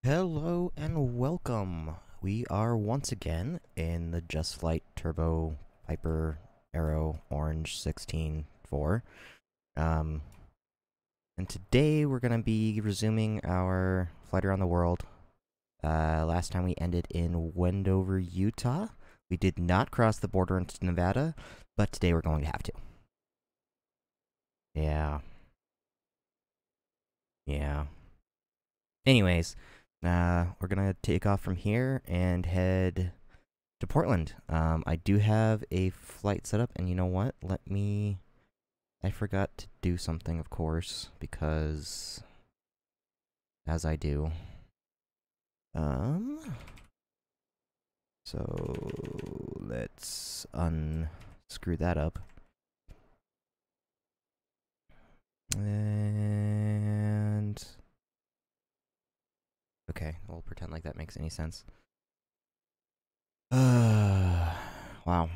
Hello and welcome. We are once again in the Just Flight Turbo Piper Aero Orange 16-4. And today we're going to be resuming our flight around the world. Last time we ended in Wendover, Utah. We did not cross the border into Nevada, but today we're going to have to. Yeah. Anyways, we're gonna take off from here and head to Portland. I do have a flight set up, and you know what? I forgot to do something, of course, because as I do. So let's unscrew that up. And okay, we'll pretend like that makes any sense. Wow.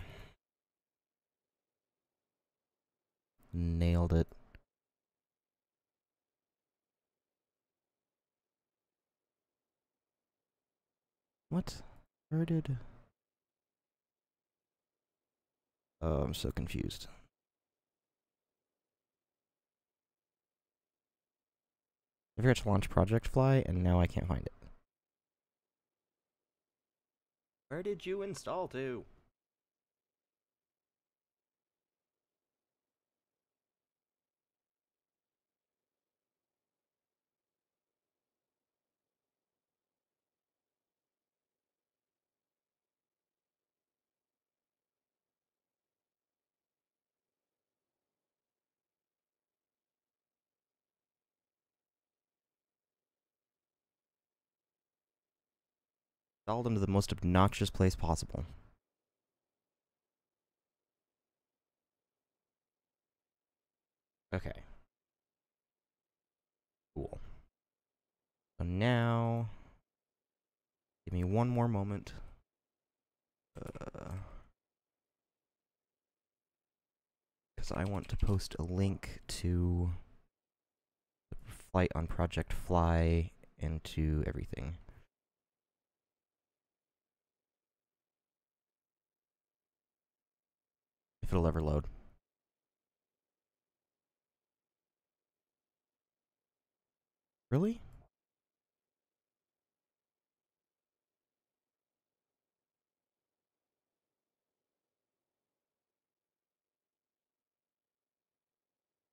Nailed it. What? Where did... Oh, I'm so confused. I forgot to launch Project Fly, and now I can't find it. Where did you install to? Installed into the most obnoxious place possible. Okay. Cool. So now, give me one more moment. Because I want to post a link to the flight on Project Fly and to everything. If it'll ever load. Really?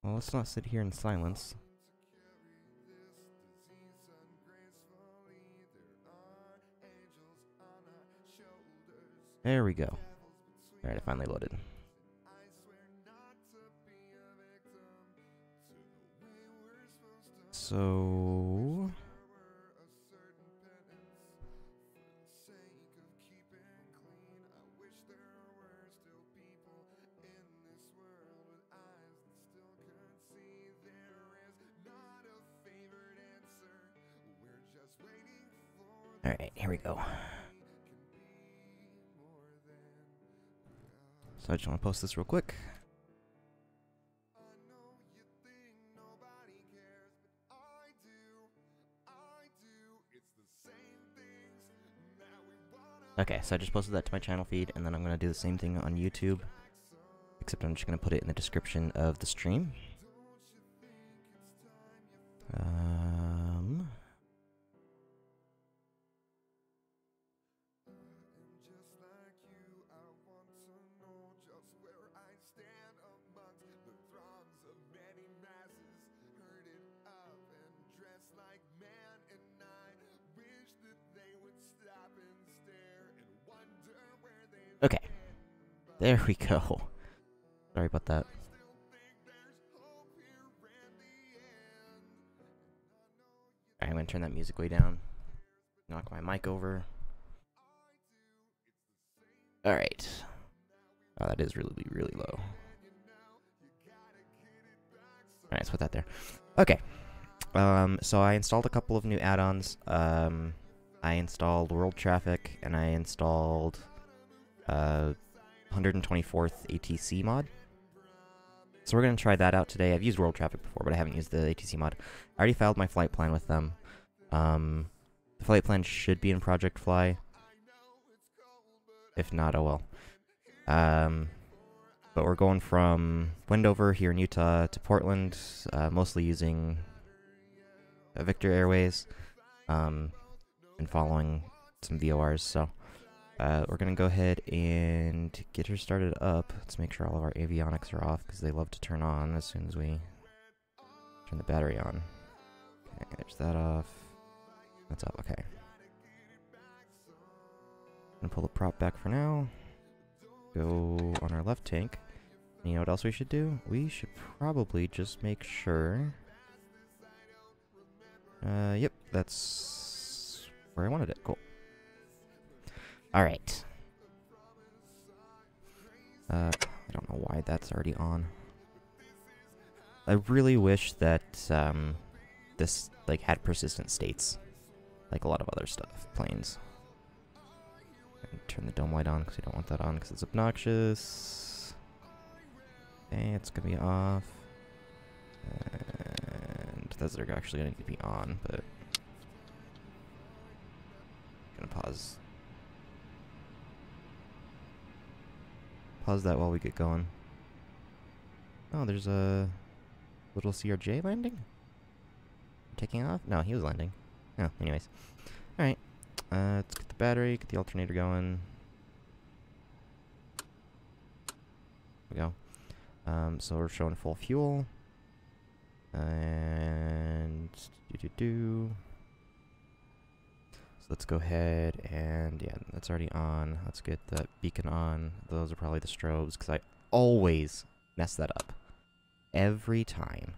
Well, let's not sit here in silence. There we go. Alright, I finally loaded. So... Alright, here we go. So I just want to post this real quick. Okay, so I just posted that to my channel feed, and then I'm going to do the same thing on YouTube, except I'm just going to put it in the description of the stream. Okay, there we go. Sorry about that. Alright, I'm gonna turn that music way down. Knock my mic over. Alright. Oh, that is really, really low. Alright, let's put that there. Okay. So I installed a couple of new add-ons. I installed World Traffic, and I installed 124th ATC mod. So we're going to try that out today. I've used World Traffic before, but I haven't used the ATC mod. I already filed my flight plan with them. The flight plan should be in Project Fly. If not, oh well. But we're going from Wendover here in Utah to Portland, mostly using Victor Airways, and following some VORs. So we're going to go ahead and get her started up. Let's make sure all of our avionics are off, because they love to turn on as soon as we turn the battery on. Okay, there's that off. That's up, okay. I'm going to pull the prop back for now. Go on our left tank. And you know what else we should do? We should probably just make sure... yep, that's where I wanted it. Cool. Alright. I don't know why that's already on. I really wish that this like had persistent states, like a lot of other stuff, planes. And turn the dome light on because we don't want that on because it's obnoxious. Okay, it's gonna be off. And those are actually gonna need to be on, but gonna pause. Pause that while we get going. Oh, there's a little CRJ landing? Taking off? No, he was landing. Oh, anyways. Alright. Let's get the battery, get the alternator going. There we go. So we're showing full fuel. And... So let's go ahead and... Yeah, that's already on. Let's get that beacon on. Those are probably the strobes, because I always mess that up. Every time.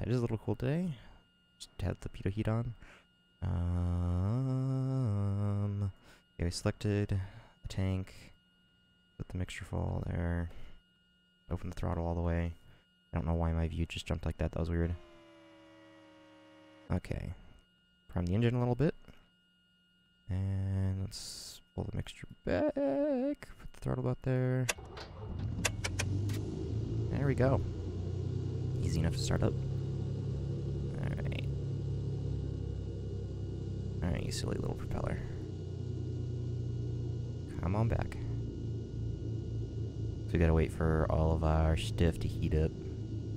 It is a little cool today. Just have the pitot heat on. Okay, we selected the tank. Put the mixture full there. Open the throttle all the way. I don't know why my view just jumped like that. That was weird. Okay. Prime the engine a little bit. And let's pull the mixture back. Put the throttle out there. There we go. Easy enough to start up. Alright. Alright, you silly little propeller. Come on back. So we gotta wait for all of our stuff to heat up.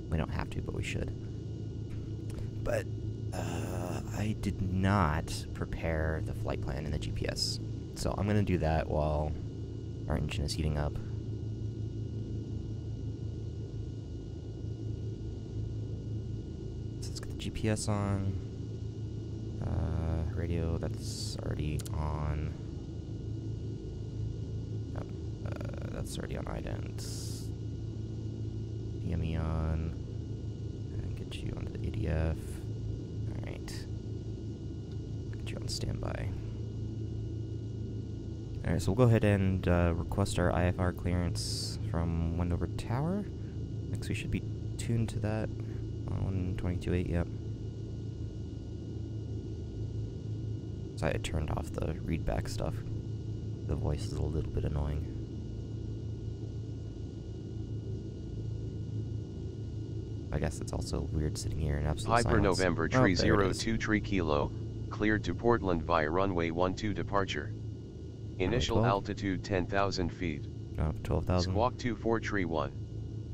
We don't have to, but we should. But, I did not prepare the flight plan in the GPS. So I'm gonna do that while our engine is heating up. So let's get the GPS on. Radio, that's already on. That's already on ident. DME on. And get you onto the ADF. Alright. Get you on standby. Alright, so we'll go ahead and request our IFR clearance from Wendover Tower. Next we should be tuned to that on 122.8, yep. So I had turned off the readback stuff. The voice is a little bit annoying. I guess it's also weird sitting here in absolute silence. Piper November Tree 02 Tree Kilo, cleared to Portland via runway 12 departure. Initial altitude 10,000 feet. Oh, 12,000. Squawk 24 Tree 1.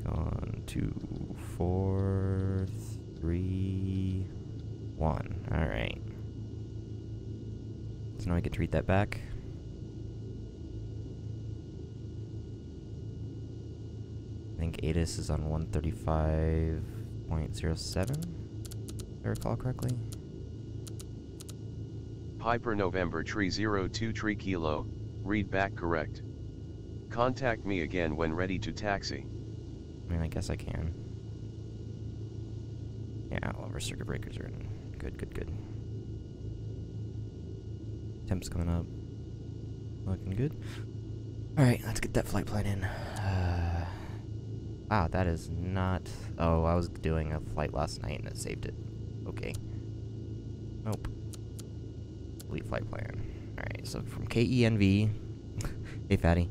On 2, 4, 3, 1. Alright. So now I get to read that back. I think ATIS is on 135.07, if I recall correctly. Piper November Tree 02 Tree Kilo, read back correct. Contact me again when ready to taxi. I mean, I guess I can. Yeah, all of our circuit breakers are in. Good, good, good. Temp's coming up. Looking good. Alright, let's get that flight plan in. Wow, that is not... Oh, I was doing a flight last night and it saved it. Okay. Nope. Delete flight plan. Alright, so from KENV. Hey, fatty.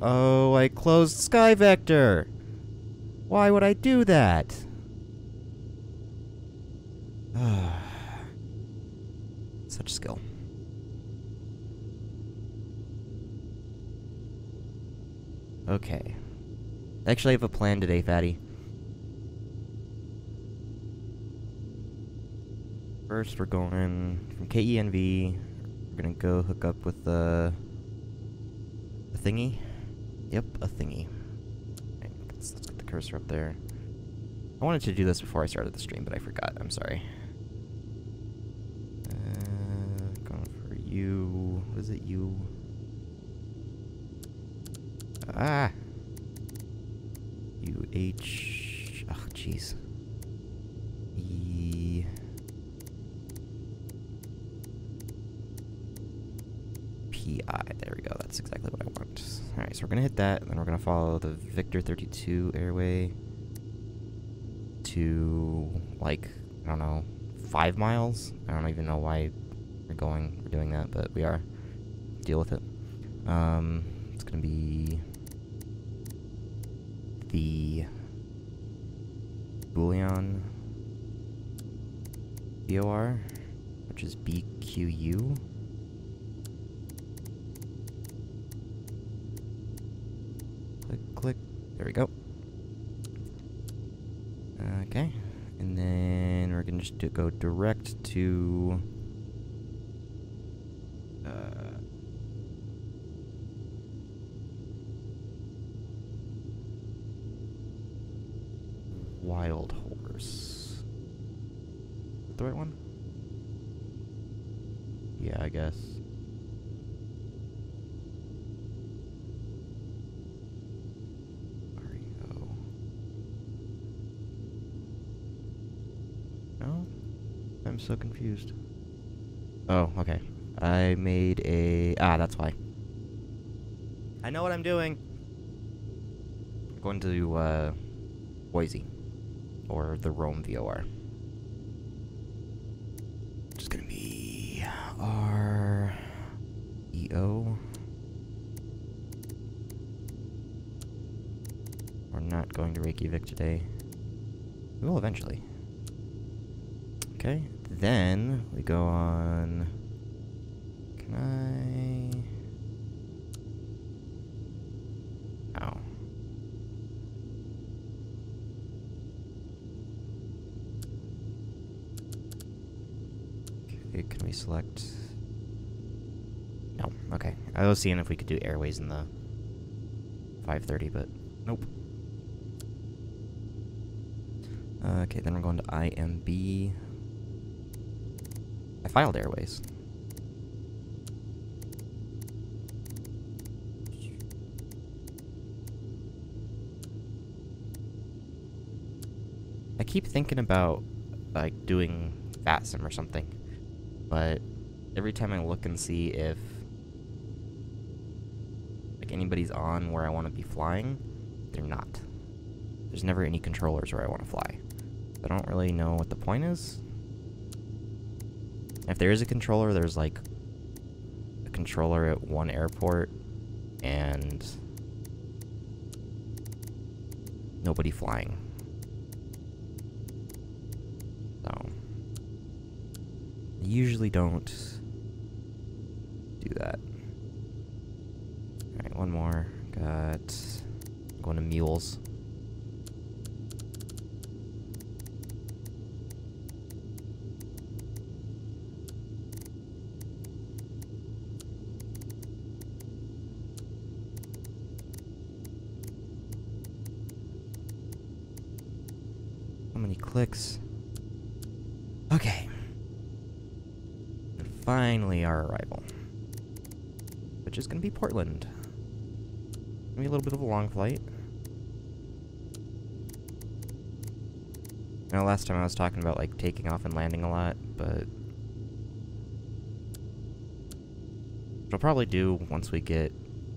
Oh, I closed Sky Vector! Why would I do that? Such skill. Okay. Actually, I have a plan today, fatty. First, we're going from KENV. We're gonna go hook up with a thingy. Yep, a thingy. Right, let's get the cursor up there. I wanted to do this before I started the stream, but I forgot. I'm sorry. Going for you. What is it? You. Ah! UH. Oh, jeez. EPI. There we go. That's exactly what I want. Alright, so we're gonna hit that, and then we're gonna follow the Victor 32 airway to, like, I don't know, 5 miles? I don't even know why we're doing that, but we are. Deal with it. It's gonna be the Boolean VOR, which is BQU. Click. There we go. Okay. And then we're gonna just go direct to Wild Horse. Is that the right one? Yeah, I guess. No? I'm so confused. Oh, okay. I made a... Ah, that's why. I know what I'm doing! I'm going to, Boise. Or the Rome VOR. Just gonna be... R-E-O. We're not going to Reykjavik today. We will eventually. Okay, then we go on... Can I... Oh. Okay, can we select... No, okay. I was seeing if we could do airways in the 530, but nope. Okay, then we're going to IMB. I filed airways. I keep thinking about, like, doing VATSIM or something, but every time I look and see if, like, anybody's on where I want to be flying, they're not. There's never any controllers where I want to fly. I don't really know what the point is. If there is a controller, there's, like, a controller at one airport, and nobody flying. So, I usually don't do that. Alright, one more. Got... going to MULES. How many clicks? Okay. And finally our arrival. Which is gonna be Portland. Gonna be a little bit of a long flight. I know last time I was talking about, like, taking off and landing a lot, but... What I'll probably do once we get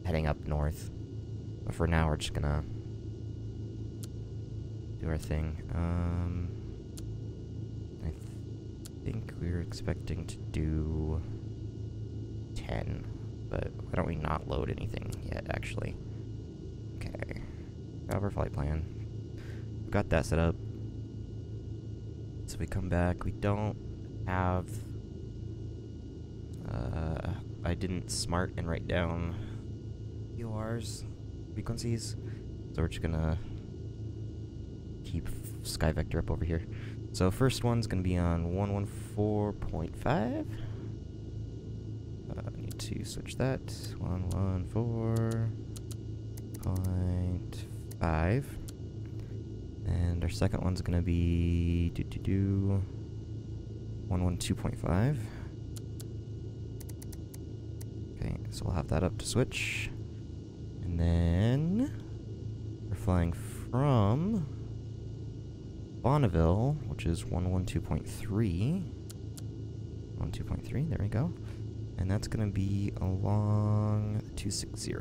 heading up north. But for now, we're just gonna do our thing. I think we were expecting to do 10, but why don't we not load anything yet, actually? Okay. Got our flight plan. We got that set up. So we come back. We don't have... I didn't smart and write down PORs, frequencies, so we're just gonna keep sky vector up over here. So first one's gonna be on 114.5. I need to switch that. 114.5. And our second one's gonna be 112.5. Okay, so we'll have that up to switch. And then we're flying from Bonneville, which is 112.3. 112.3, there we go. And that's gonna be along 260.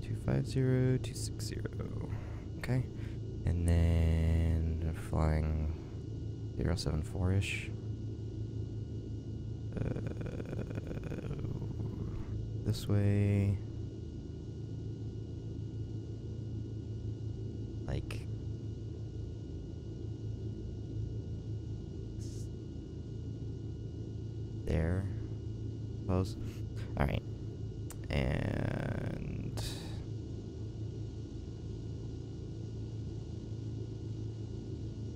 250, 260. Okay. And then flying 074-ish. This way. Like. There. Suppose. Alright. And.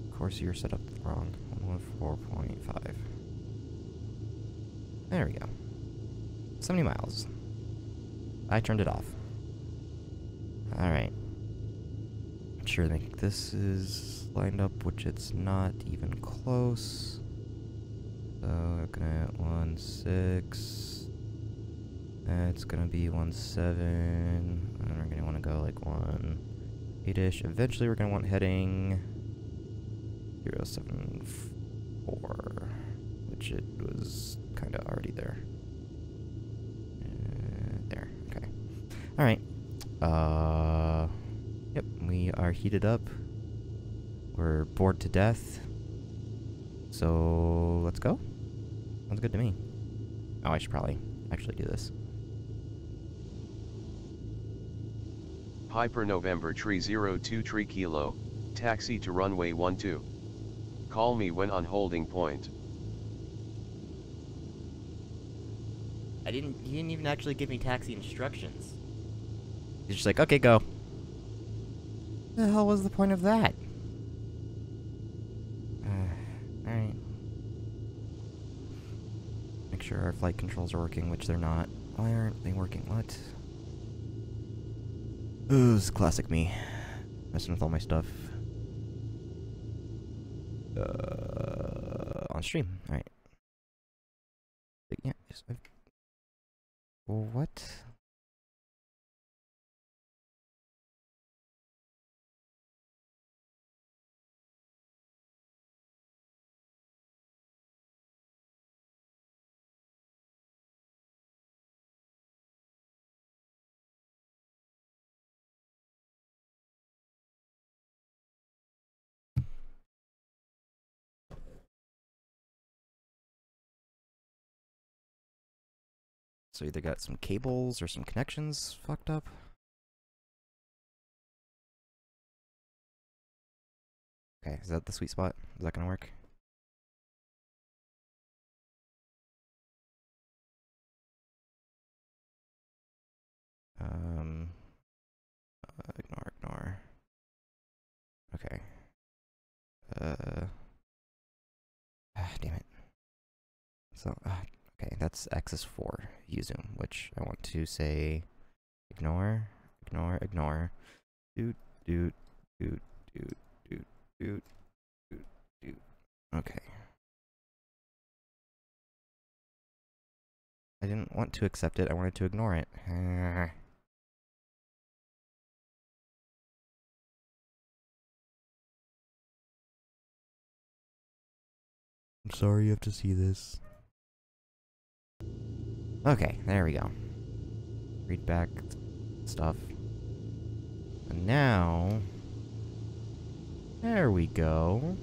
Of course, you're set up wrong. 114.5. There we go. 70 miles. I turned it off. Alright. Not sure I think this is lined up, which it's not even close. So looking at 1.6. That's gonna be 1.7. And we're gonna want to go like 1.8-ish. Eventually we're gonna want heading 0.74, which it was kind of already there. There, okay. Alright. Yep, we are heated up. We're bored to death. So, let's go. Sounds good to me. Oh, I should probably actually do this. Piper November Tree 02 Tree Kilo, taxi to runway 12. Call me when on holding point. He didn't even actually give me taxi instructions. He's just like, okay, go. The hell was the point of that? Alright. Make sure our flight controls are working, which they're not. Why aren't they working? What? Ooh, this is classic me. Messing with all my stuff. On stream. Alright. Yeah. What? So either got some cables or some connections fucked up. Okay, is that the sweet spot? Is that gonna work? Ignore. Okay. Damn it. So, okay, that's axis 4, U-zoom, which I want to say ignore. Doot. Okay. I didn't want to accept it, I wanted to ignore it. I'm sorry you have to see this. Okay, there we go. Read back stuff. And now... There we go.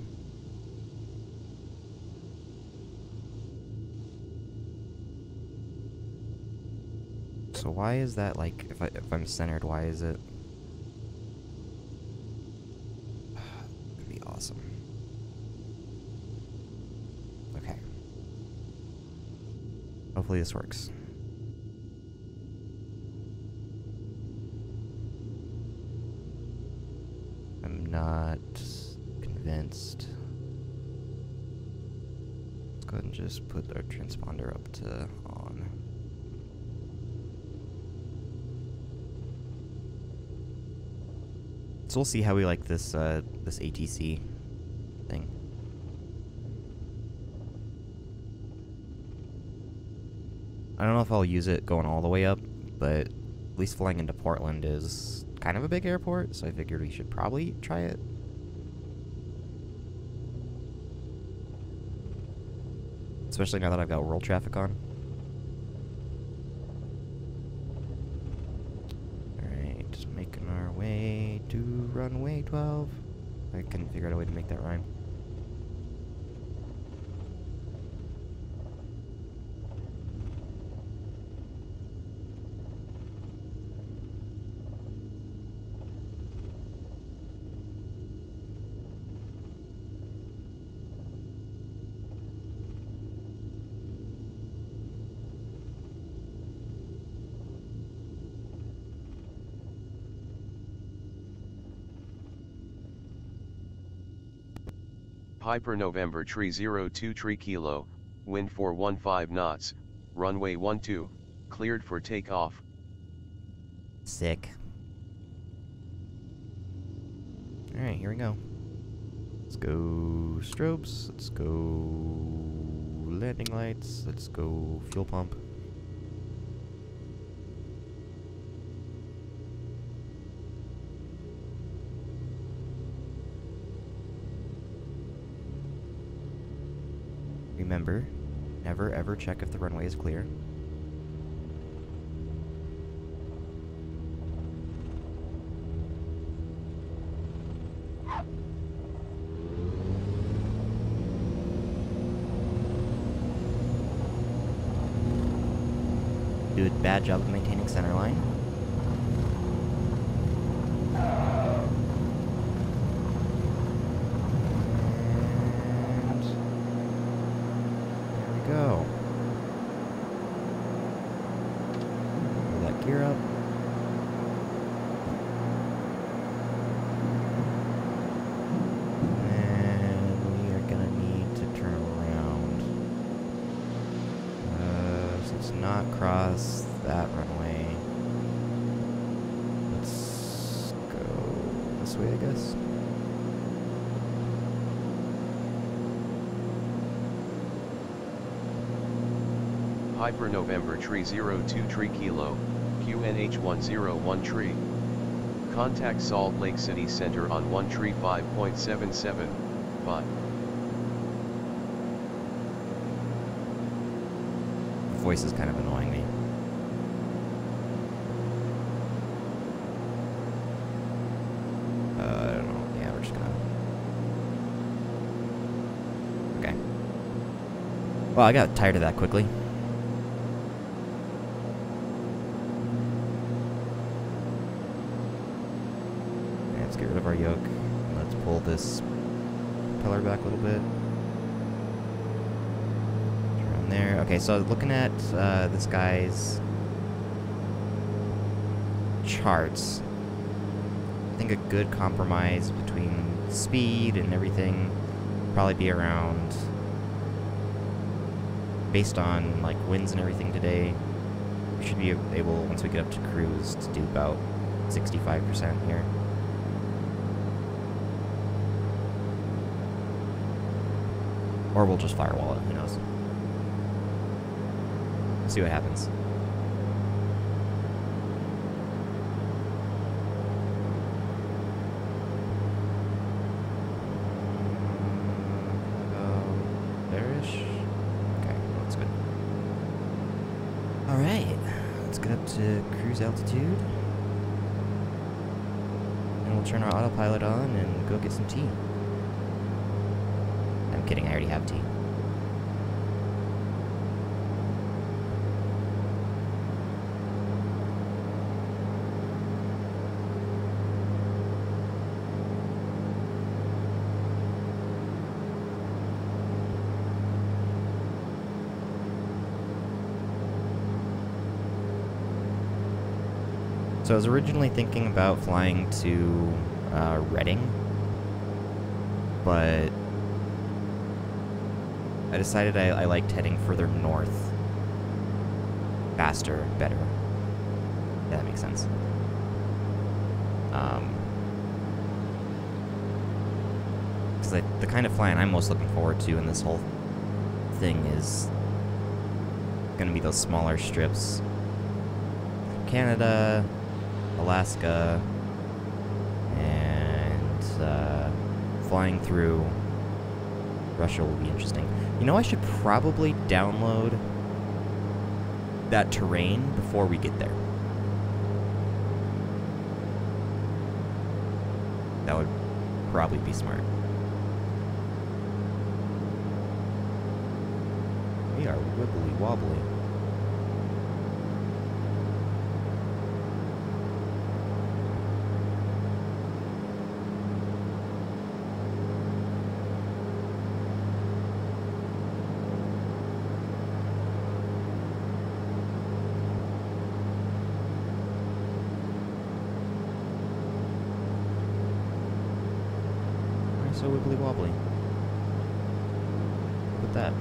So why is that, like, if I'm centered, why is it? That'd be awesome. Okay. Hopefully this works. I'm not convinced. Let's go ahead and just put our transponder up to on. So we'll see how we like this this ATC thing. I don't know if I'll use it going all the way up, but at least flying into Portland is kind of a big airport, so I figured we should probably try it. Especially now that I've got world traffic on. Alright, making our way to runway 12. I can figure out a way to make that rhyme. Piper November Tree 02 Tree Kilo, wind 415 knots, runway 12, cleared for takeoff. Sick. Alright, here we go. Let's go strobes, let's go landing lights, let's go fuel pump. Remember, never ever check if the runway is clear. Do a bad job of maintaining center line. Go. Pull that gear up. And we are gonna need to turn around. So let's not cross that runway. Let's go this way, I guess. Piper November Tree 02 Tree Kilo, QNH101 Tree. Contact Salt Lake City Center on 1 Tree 5.77, but The voice is kind of annoying me. I don't know. Yeah, we're just gonna... Okay. Well, I got tired of that quickly. Let's get rid of our yoke. Let's pull this propeller back a little bit. Around there. Okay, so looking at this guy's charts, I think a good compromise between speed and everything would probably be around, based on like winds and everything today, we should be able, once we get up to cruise, to do about 65% here. Or we'll just firewall it, who knows. We'll see what happens. There Alright, let's get up to cruise altitude. And we'll turn our autopilot on and go get some tea. I'm kidding, I already have tea. So I was originally thinking about flying to Reading, but I decided I liked heading further north. Faster, better. Yeah, that makes sense. Because the kind of flying I'm most looking forward to in this whole thing is going to be those smaller strips. Canada, Alaska, and flying through Russia will be interesting. You know, I should probably download that terrain before we get there. That would probably be smart. We are wibbly wobbly. So wibbly wobbly. Look at that.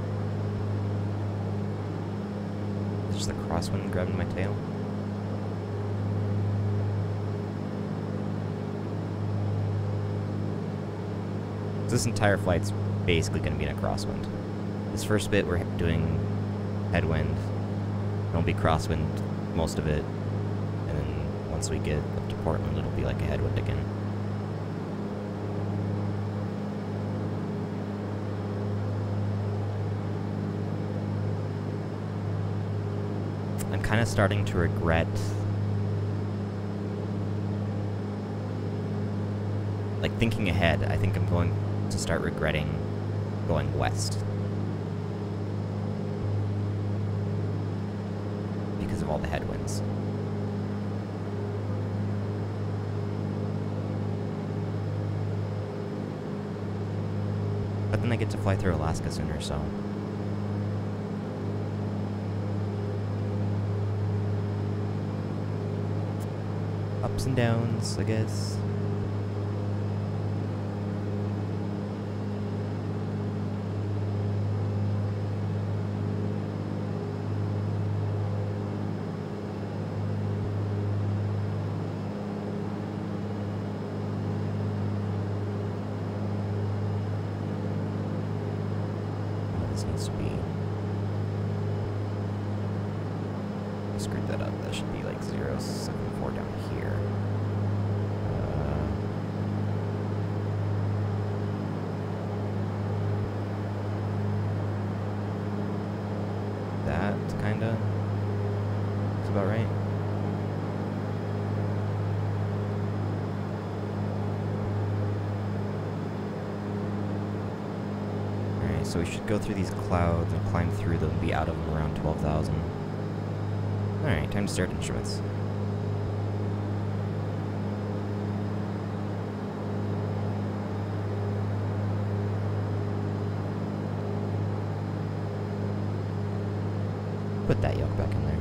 Is just the crosswind grabbing my tail? So this entire flight's basically going to be in a crosswind. This first bit we're doing headwind. It'll be crosswind most of it. And then once we get up to Portland, it'll be like a headwind again. I'm kind of starting to regret like thinking ahead. I think I'm going to start regretting going west because of all the headwinds. But then I get to fly through Alaska sooner, so ups and downs, I guess. This needs to be... I screwed that up. That should be like 074 down here. That kinda is about right. Alright, so we should go through these clouds and climb through them and be out of them around 12,000. Alright, time to start instruments. Put that yoke back in there.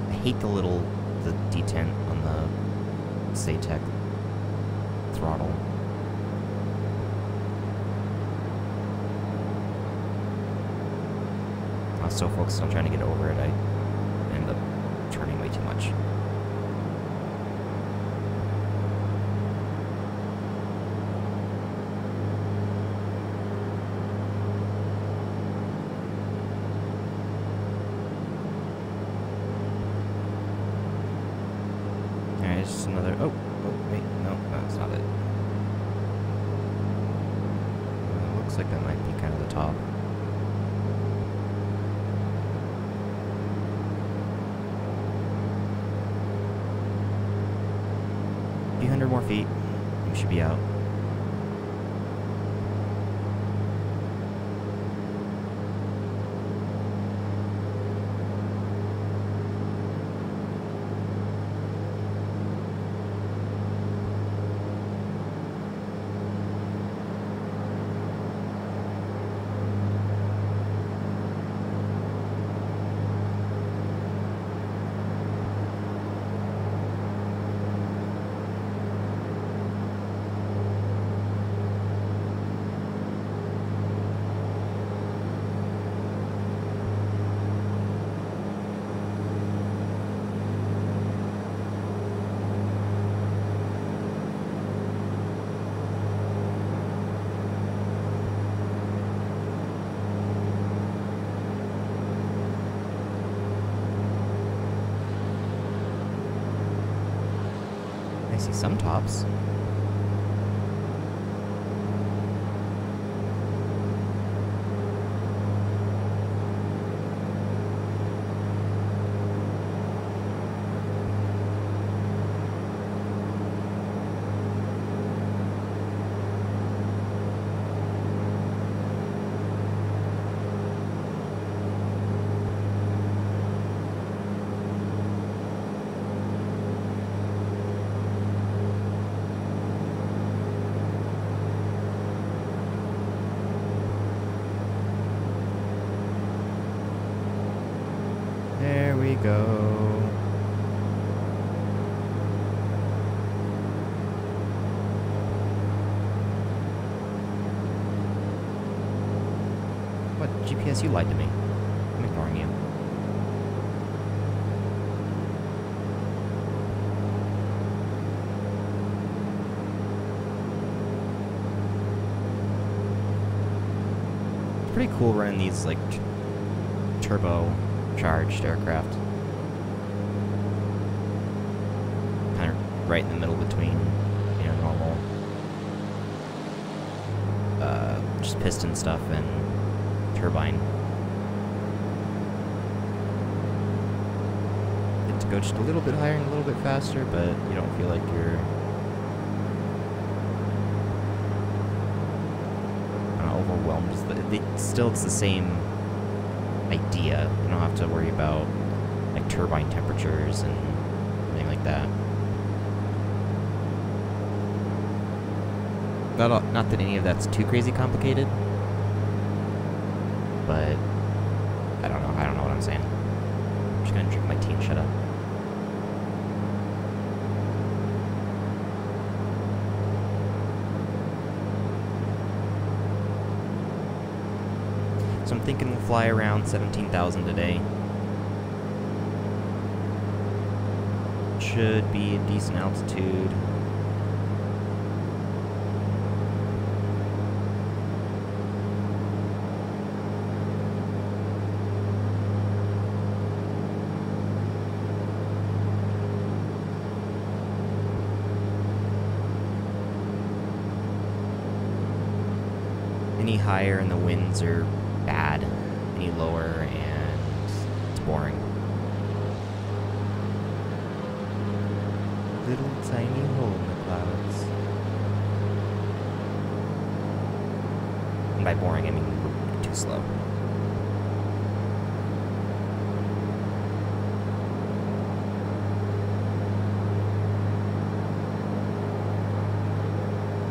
I hate the detent on the SATEC throttle. I was so focused on trying to get over it, I ended up turning way too much. There's another. Oh, wait, no, that's not it. Looks like that might be kind of the top. A few hundred more feet, we should be out. I see some tops. There we go. What? GPS, you lied to me. I'm ignoring you. It's pretty cool running these, like, turbo-charged aircraft. Kind of right in the middle between, you know, normal, just piston stuff and turbine. Get to go just a little bit higher and a little bit faster, but you don't feel like you're overwhelmed. Still, it's the same idea. You don't have to worry about like turbine temperatures and anything like that. Not that any of that's too crazy complicated, but I don't know what I'm saying. I'm just gonna drink my tea and shut up. So I'm thinking we'll fly around 17,000 today. Should be a decent altitude. Any higher and the winds are bad, any lower and it's boring. Little tiny hole in the clouds. And by boring I mean too slow.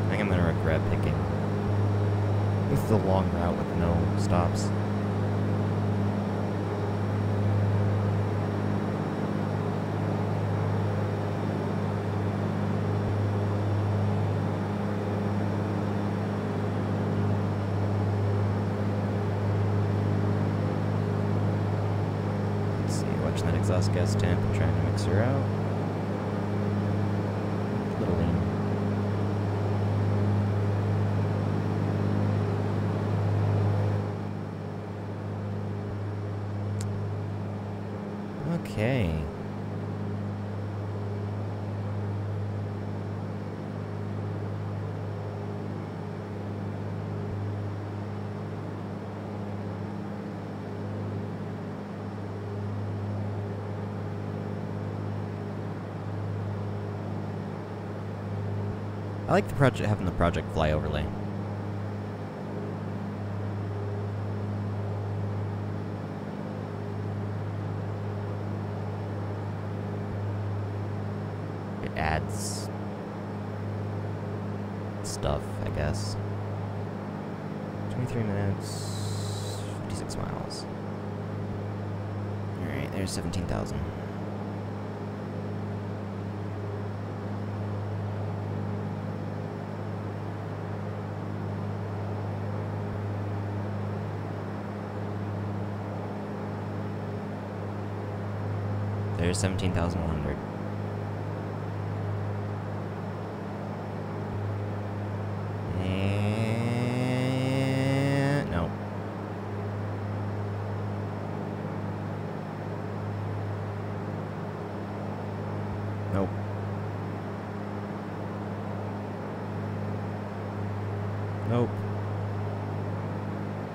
I think I'm gonna regret picking the long route with no stops. Let's see, watching that exhaust gas temp and trying to mix her out. A little lean. Okay. I like the project having the project fly overlay. It adds stuff, I guess. 23 minutes, 56 miles. Alright, there's 17,000. There's 17,100. And no. Nope. Nope.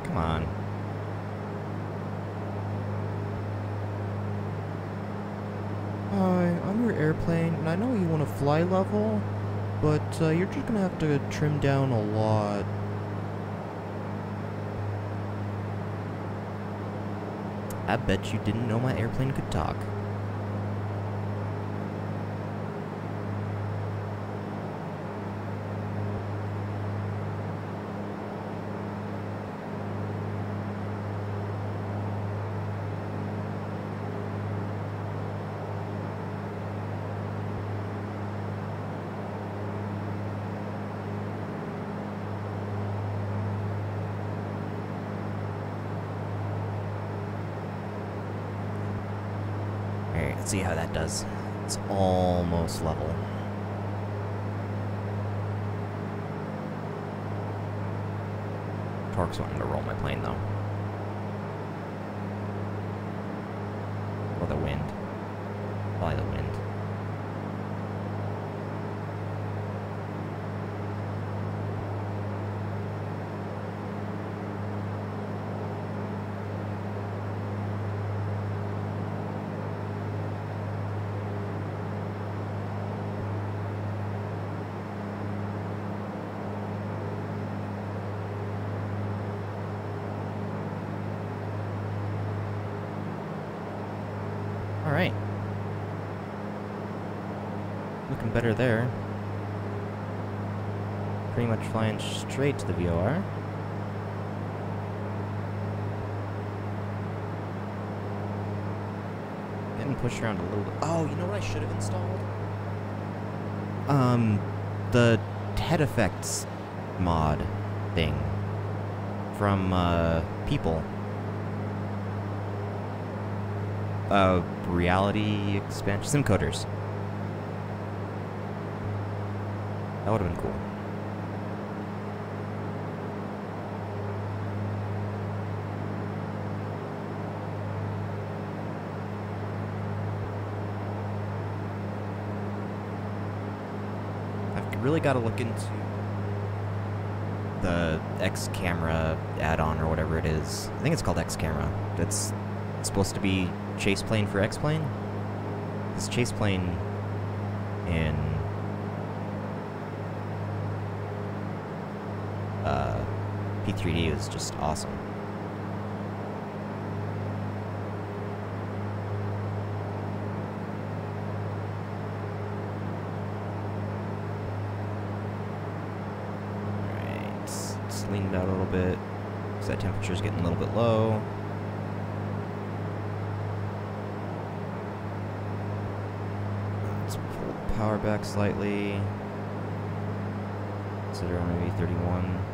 Come on. Hi, I'm your airplane, and I know you want to fly level, but you're just gonna have to trim down a lot. I bet you didn't know my airplane could talk. Alright, let's see how that does. It's almost level. Torque's wanting to roll my plane, though. Or the wind. Probably the wind. Alright. Looking better there. Pretty much flying straight to the VOR. Getting pushed around a little bit. Oh, you know what I should have installed? The head effects mod thing from, People. Reality expansion. Sim coders. That would have been cool. I've really got to look into the X camera add-on or whatever it is. I think it's called X camera. It's supposed to be chase plane for X plane. This chase plane in P3D is just awesome. Alright, let's lean it out a little bit, because that temperature's getting a little bit low. Let's pull the power back slightly. Consider maybe 31.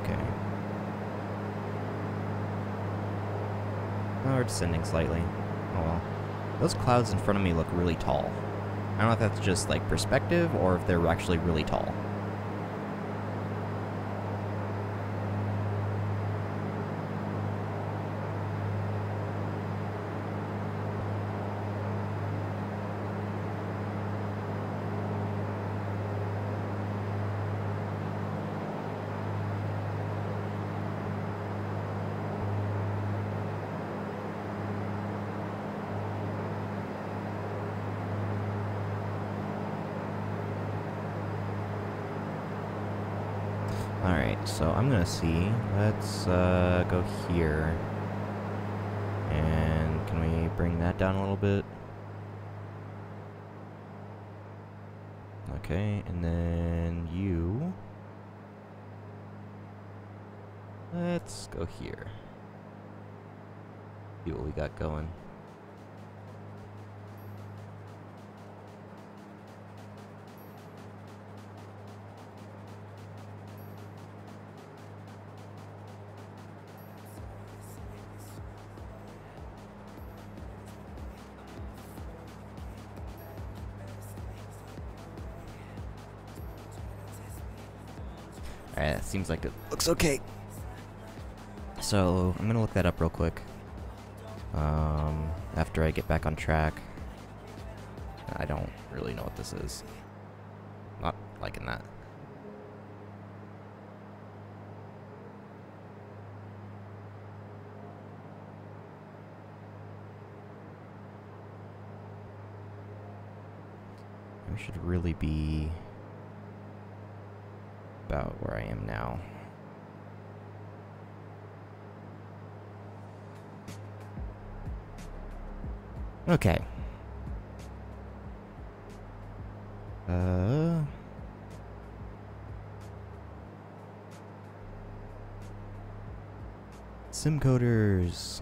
Okay. Oh, we're descending slightly. Oh well. Those clouds in front of me look really tall. I don't know if that's just like perspective or if they're actually really tall. Alright, so I'm gonna see. Let's go here. And can we bring that down a little bit? Okay, and then you. Let's go here. See what we got going. Alright, that seems like it looks okay. So, I'm gonna look that up real quick. After I get back on track. I don't really know what this is. Not liking that. We should really be about where I am now. Okay. Sim coders.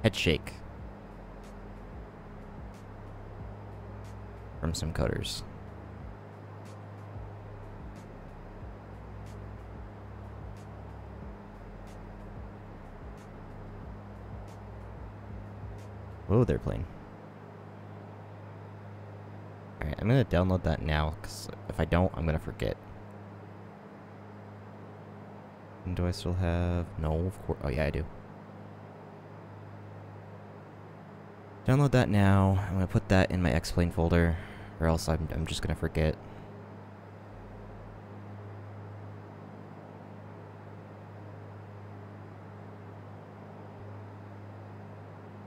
Head shake. From sim coders. Whoa, they're playing. Alright, I'm gonna download that now, because if I don't, I'm gonna forget. And do I still have... No, of course... Oh, yeah, I do. Download that now. I'm gonna put that in my X-Plane folder, or else I'm just gonna forget.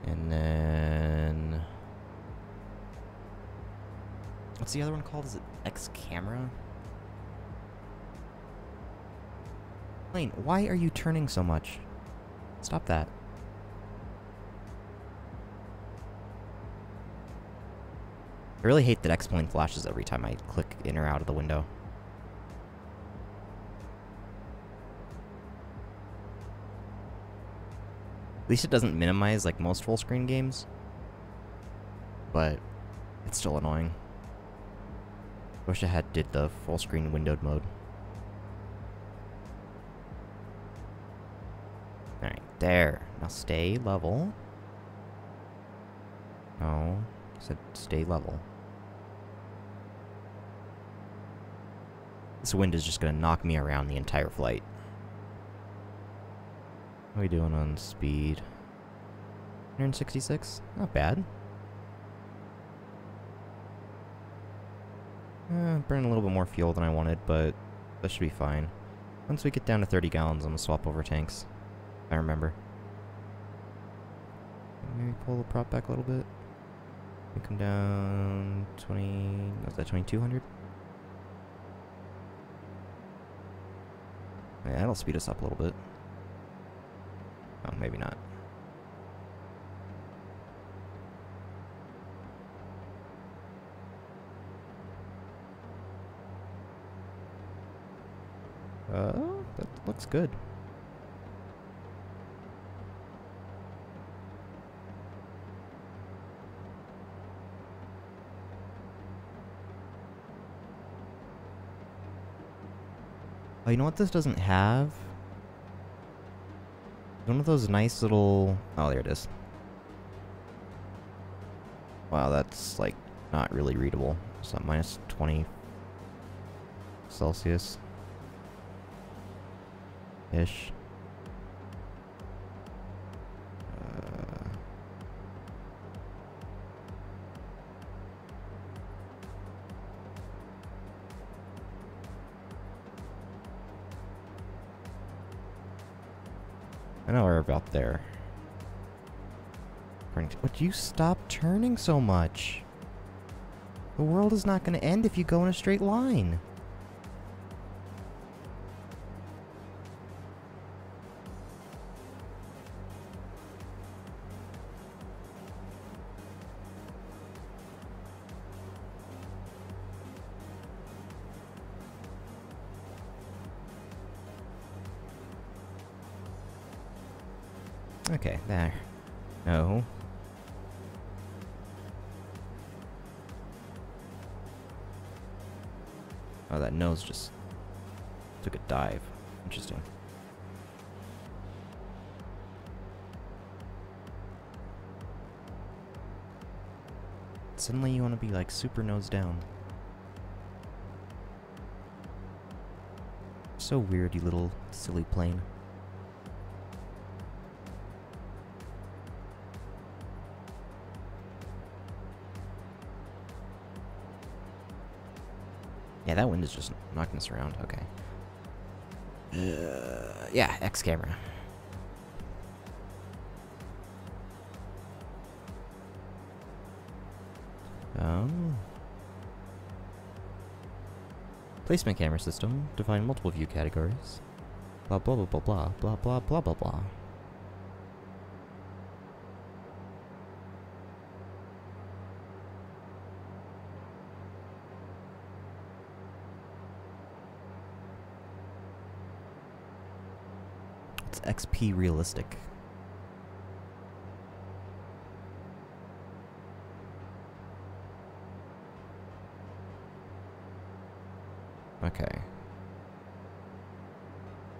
And then... What's the other one called? Is it X-Camera? Plane, why are you turning so much? Stop that. I really hate that X-Plane flashes every time I click in or out of the window. At least it doesn't minimize like most full screen games. But it's still annoying. Wish I did the full screen windowed mode. Alright, there. Now stay level. No, I said stay level. This wind is just gonna knock me around the entire flight. How are we doing on speed? 166? Not bad. Burning a little bit more fuel than I wanted, but that should be fine. Once we get down to 30 gallons, I'm gonna swap over tanks. If I remember. Maybe pull the prop back a little bit. We come down 20... What's that, 2200? Yeah, that'll speed us up a little bit. Oh, maybe not. That looks good. Oh, you know what this doesn't have? One of those nice little... Oh, there it is. Wow, that's, like, not really readable. It's not minus 20 Celsius. Ish. I know we're about there. turning. Would you stop turning so much? The world is not going to end if you go in a straight line. Okay, there. No. Oh, that nose just took a dive. Interesting. Suddenly you want to be like super nose down. So weird, you little silly plane. Yeah, that wind is just knocking us around. Okay. Yeah, X camera. Placement camera system. Define multiple view categories. Blah blah blah blah blah blah blah blah blah blah. It's XP realistic. Okay.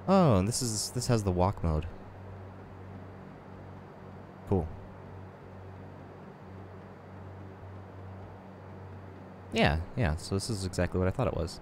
Oh, and this has the walk mode. Cool. Yeah, so this is exactly what I thought it was.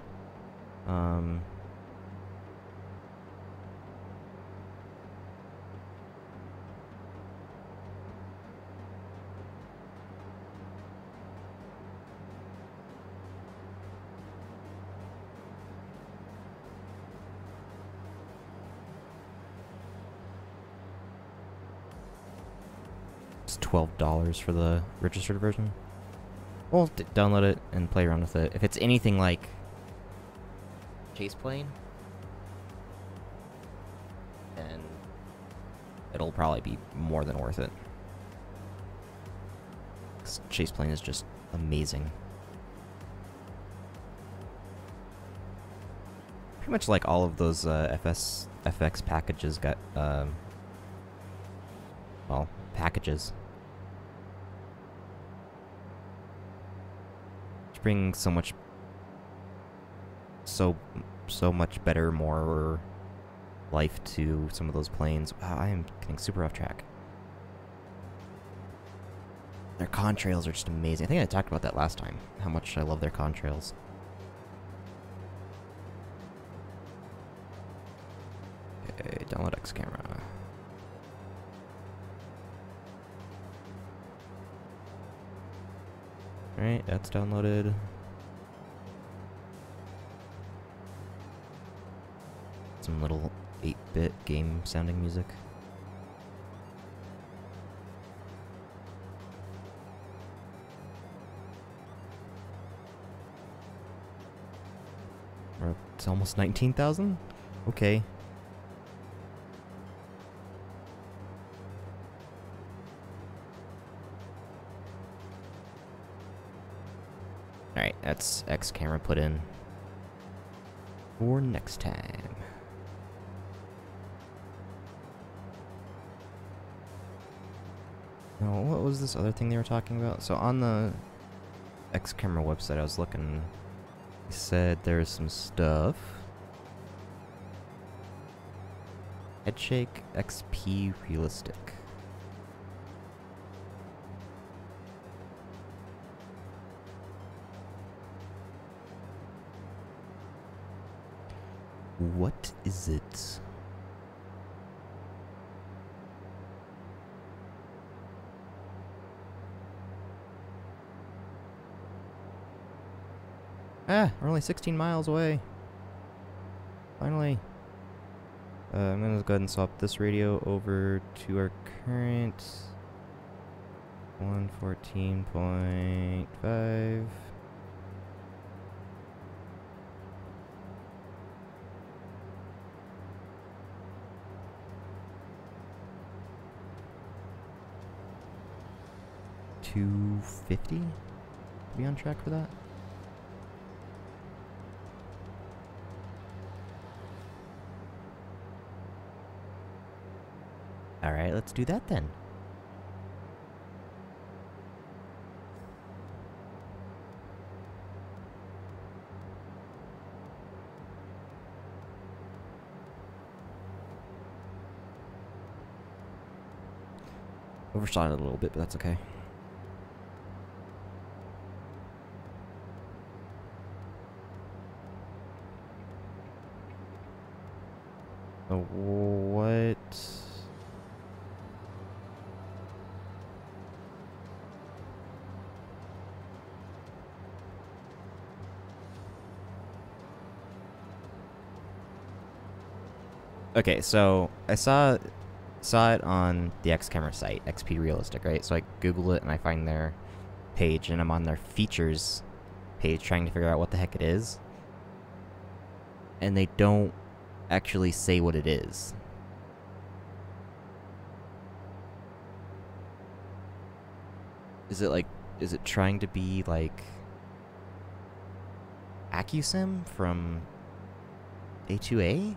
It's $12 for the registered version. Well, download it and play around with it. If it's anything like Chase Plane, then it'll probably be more than worth it. 'Cause Chase Plane is just amazing. Pretty much like all of those FX packages got, well, packages. Bring so much better, more life to some of those planes. Wow, I am getting super off track. Their contrails are just amazing. I think I talked about that last time, how much I love their contrails. Okay, download X camera. Alright, that's downloaded. Some little 8-bit game sounding music. It's almost 19,000? Okay. Alright, that's X camera put in for next time. Now, what was this other thing they were talking about? So on the X camera website I was looking, they said there's some stuff. Headshake XP realistic. What is it? Ah, we're only 16 miles away. Finally. I'm gonna go ahead and swap this radio over to our current 114.5. $250 to be on track for that. Alright, let's do that then. Overshot it a little bit, but that's okay. What? Okay, so I saw it on the X Camera site, XP Realistic, right? So I Google it and I find their page, and I'm on their features page trying to figure out what the heck it is. And they don't actually say what it is. Is it trying to be like AccuSim from A2A?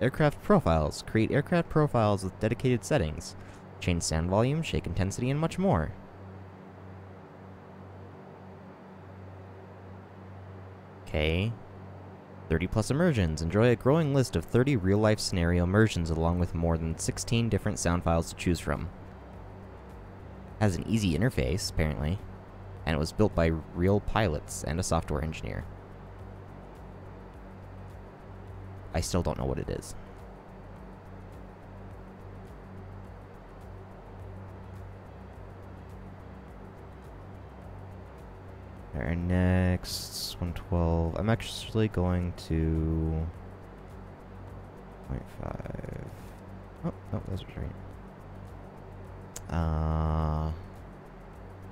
Aircraft profiles. Create aircraft profiles with dedicated settings. Change sound volume, shake intensity, and much more. Okay. 30 plus immersions. Enjoy a growing list of 30 real-life scenario immersions along with more than 16 different sound files to choose from. Has an easy interface, apparently. And it was built by real pilots and a software engineer. I still don't know what it is. Alright, next 112. I'm actually going to 0.5. Oh, no, that's right.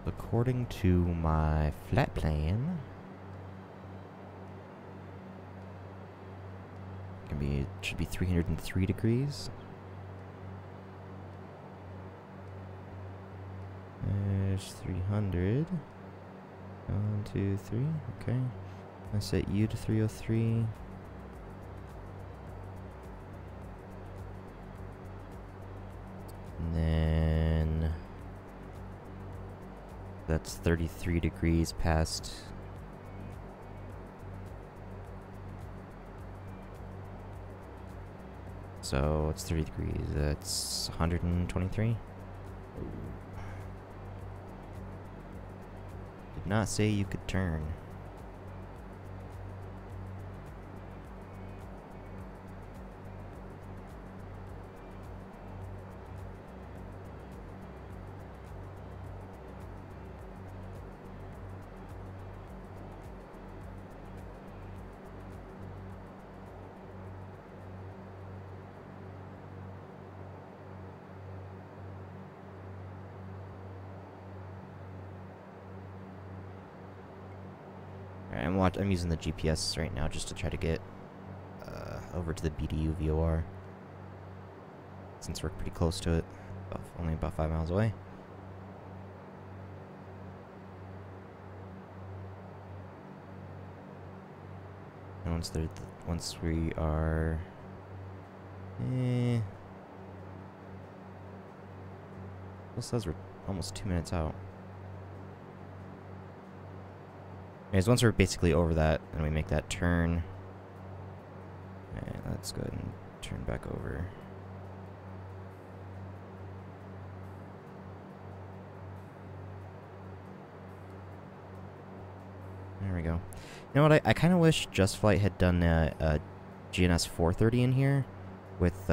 According to my flat plan, it should be 303 degrees. There's 300. 1, 2, 3. Okay. I set U to 303. And then that's 33 degrees past. So it's 30 degrees. That's 123. Did not say you could turn. I'm using the GPS right now just to try to get over to the BDU VOR, since we're pretty close to it, only about 5 miles away. And once we are, it says we're almost 2 minutes out. Anyways, once we're basically over that, and we make that turn, and let's go ahead and turn back over. There we go. You know what? I kind of wish Just Flight had done a GNS 430 in here with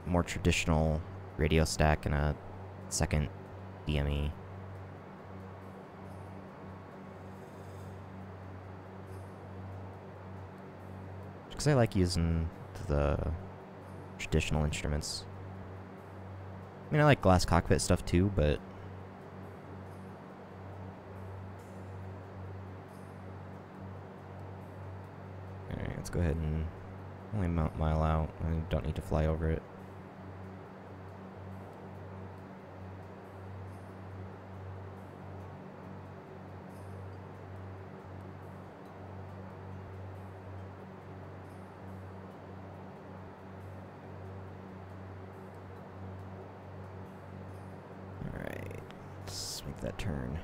more traditional radio stack and a second DME. because I like using the traditional instruments. I mean, I like glass cockpit stuff too, but alright, let's go ahead and only mile out. I don't need to fly over it. Alright, let's make that turn.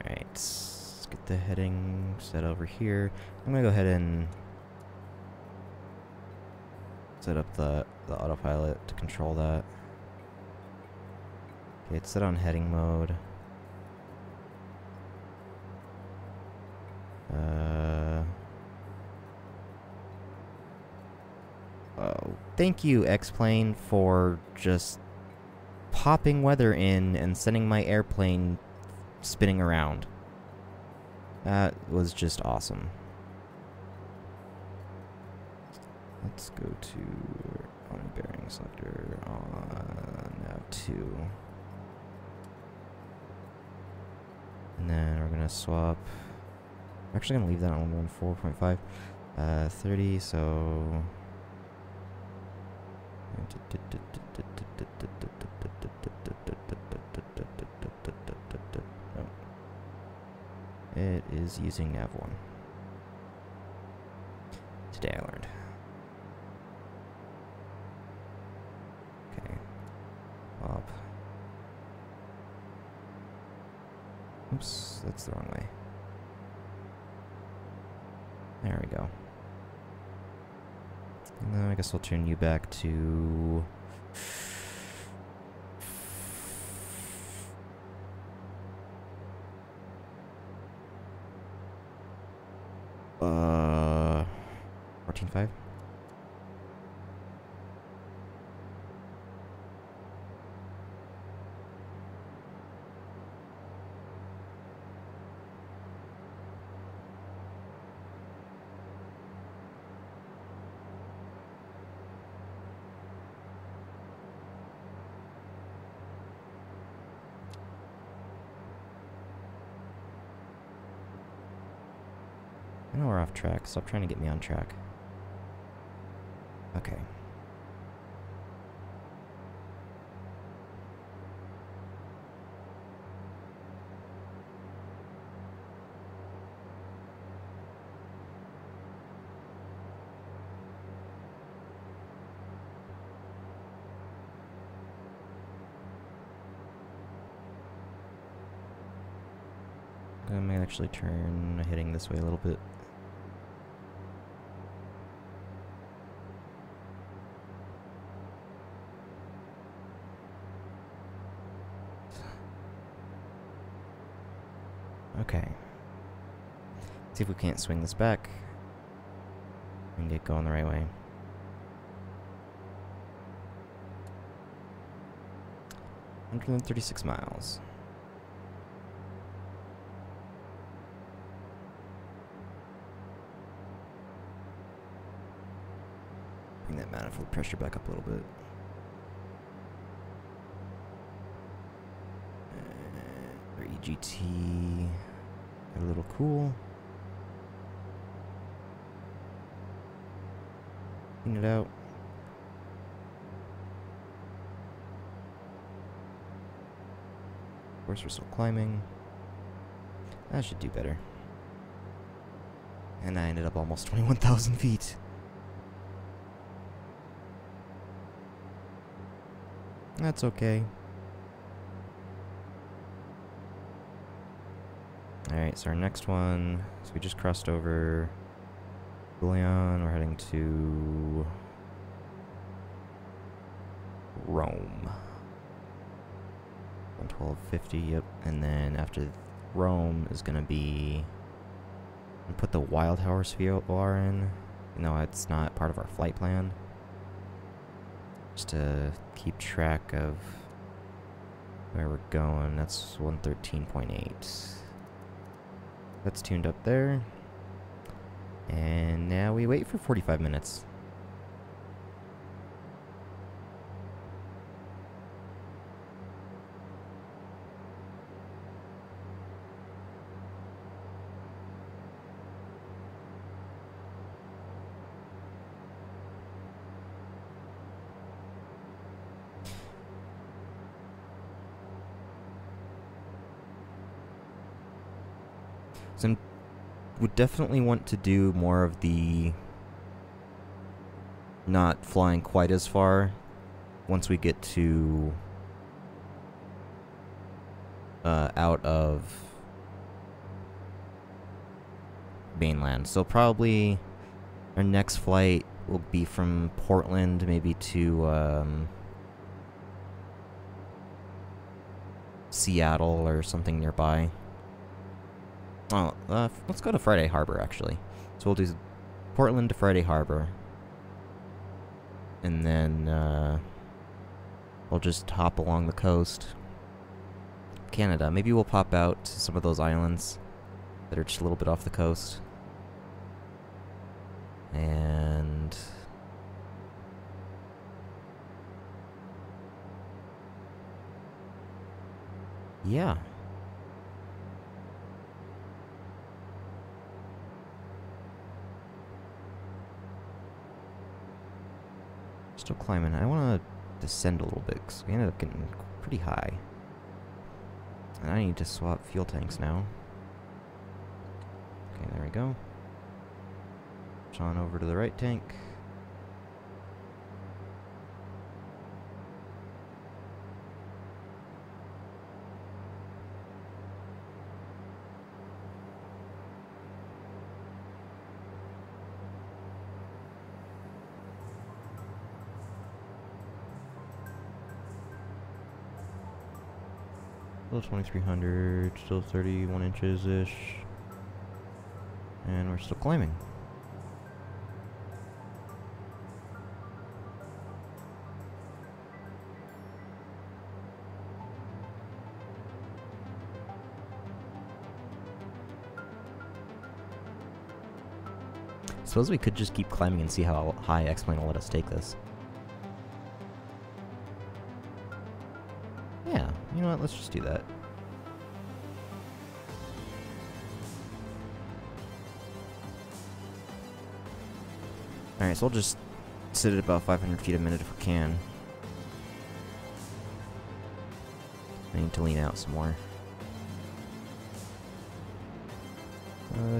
Alright, let's get the heading set over here. I'm gonna go ahead and set up the autopilot to control that. Okay, it's set on heading mode. Oh, thank you, X-Plane, for just popping weather in and sending my airplane spinning around. That was just awesome. Let's go to on bearing selector on nav 2. And then we're gonna swap. We're actually gonna leave that on 4.5. 30, so it is using nav1. Today I learned. Okay. Up. Oops, that's the wrong way. There we go. And then I guess I'll turn you back to... Uh... 14.5? I know we're off track. Stop trying to get me on track. Okay. I might actually turn heading this way a little bit. Okay. See if we can't swing this back and get going the right way. 136 miles. Bring that manifold pressure back up a little bit. Our EGT got a little cool. Clean it out. Of course, we're still climbing. That should do better. And I ended up almost 21,000 feet. That's okay. Alright, so our next one, so we just crossed over Bullion, we're heading to Rome. 1250, yep. And then after Rome is gonna be... put the Wild Horse VOR in. No, it's not part of our flight plan. Just to keep track of where we're going. That's 113.8. That's tuned up there. And now we wait for 45 minutes. So would definitely want to do more of the not flying quite as far once we get to out of mainland. So probably our next flight will be from Portland maybe to Seattle or something nearby. Oh, let's go to Friday Harbor, actually. So we'll do Portland to Friday Harbor. And then, we'll just hop along the coast. Canada. Maybe we'll pop out to some of those islands that are just a little bit off the coast. And... yeah. Still climbing. I want to descend a little bit because we ended up getting pretty high. And I need to swap fuel tanks now. Okay, there we go. Push on over to the right tank. Still 2300, still 31 inches-ish. And we're still climbing. Suppose we could just keep climbing and see how high X-Plane will let us take this. Yeah, you know what, let's just do that. Alright, so we'll just sit at about 500 feet a minute if we can. I need to lean out some more.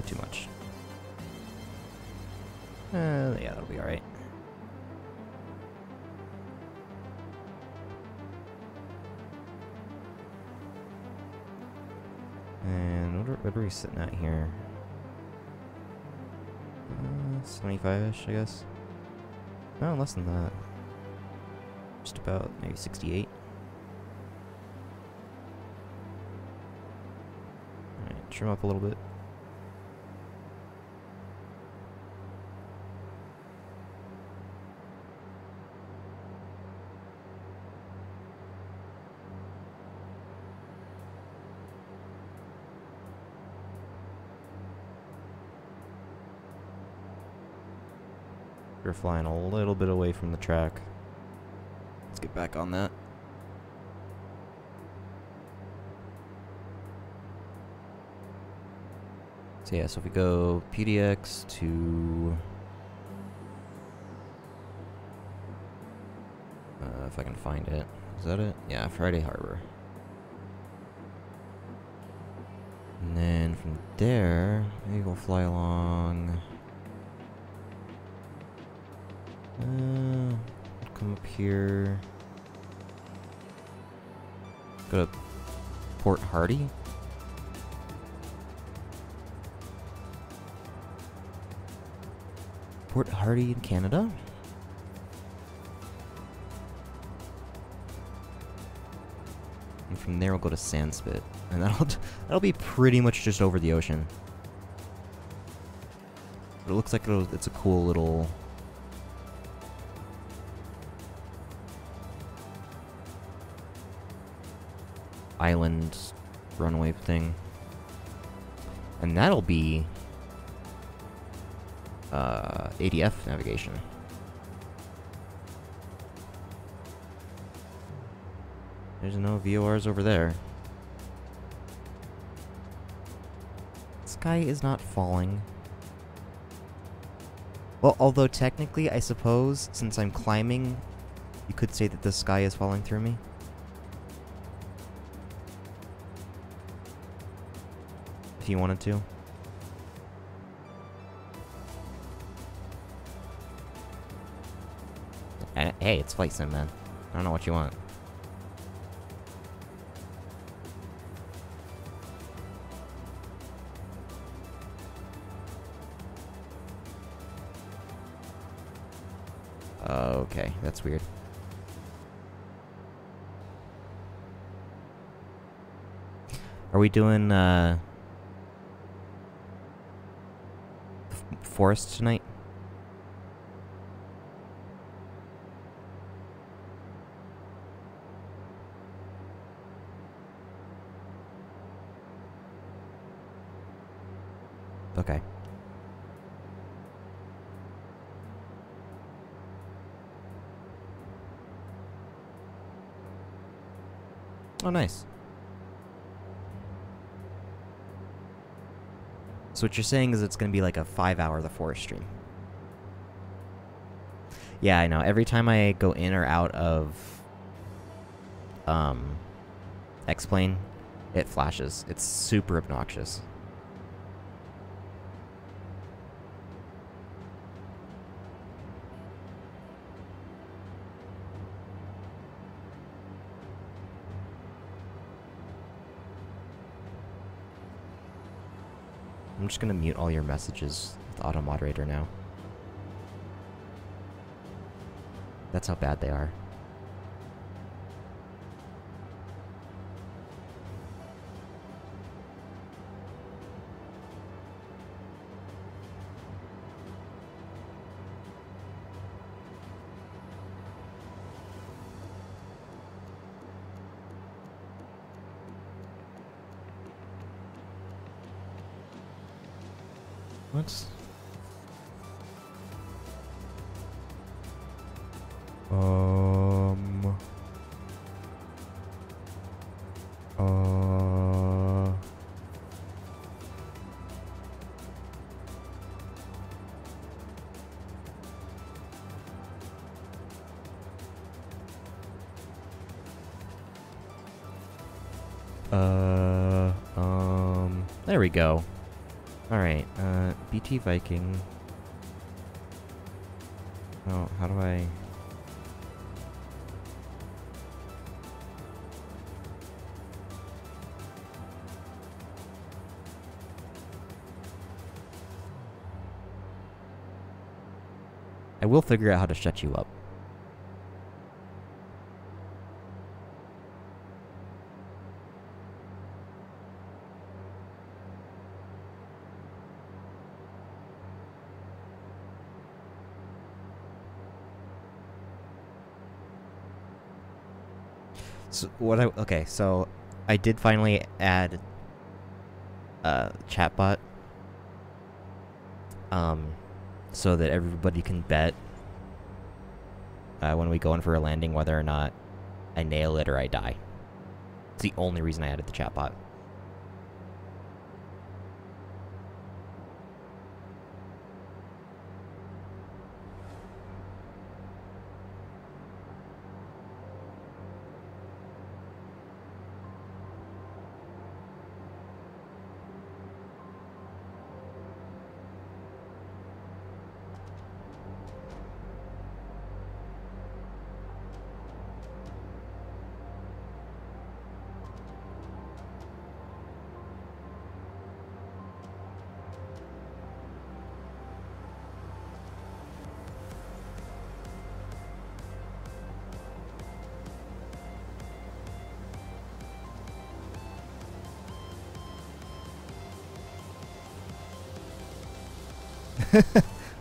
Too much. Yeah, that'll be alright. And what are we sitting at here? 75-ish, I guess. No, less than that. Just about maybe 68. Alright, trim up a little bit. We're flying a little bit away from the track. Let's get back on that. So yeah, so if we go PDX to... if I can find it. Is that it? Yeah, Friday Harbor. And then from there, maybe we'll fly along... come up here. Go to Port Hardy. Port Hardy in Canada. And from there we'll go to Sandspit. And that'll be pretty much just over the ocean. But it looks like it's a cool little... island runway thing. And that'll be... ADF navigation. There's no VORs over there. Sky is not falling. Well, although technically, I suppose, since I'm climbing, you could say that the sky is falling through me. If you wanted to. And, hey, it's Flight Sim, man. I don't know what you want. Okay, that's weird. Are we doing, forest tonight? Okay. Oh, nice. So what you're saying is it's gonna be like a 5-hour The Forest stream. Yeah, I know. Every time I go in or out of X-Plane, it flashes. It's super obnoxious. I'm just gonna mute all your messages with auto moderator now. That's how bad they are. What? There we go. Alright, BT Viking. Oh, how do I... I will figure out how to shut you up. So okay, so I did finally add chatbot, so that everybody can bet when we go in for a landing whether or not I nail it or I die. It's the only reason I added the chatbot.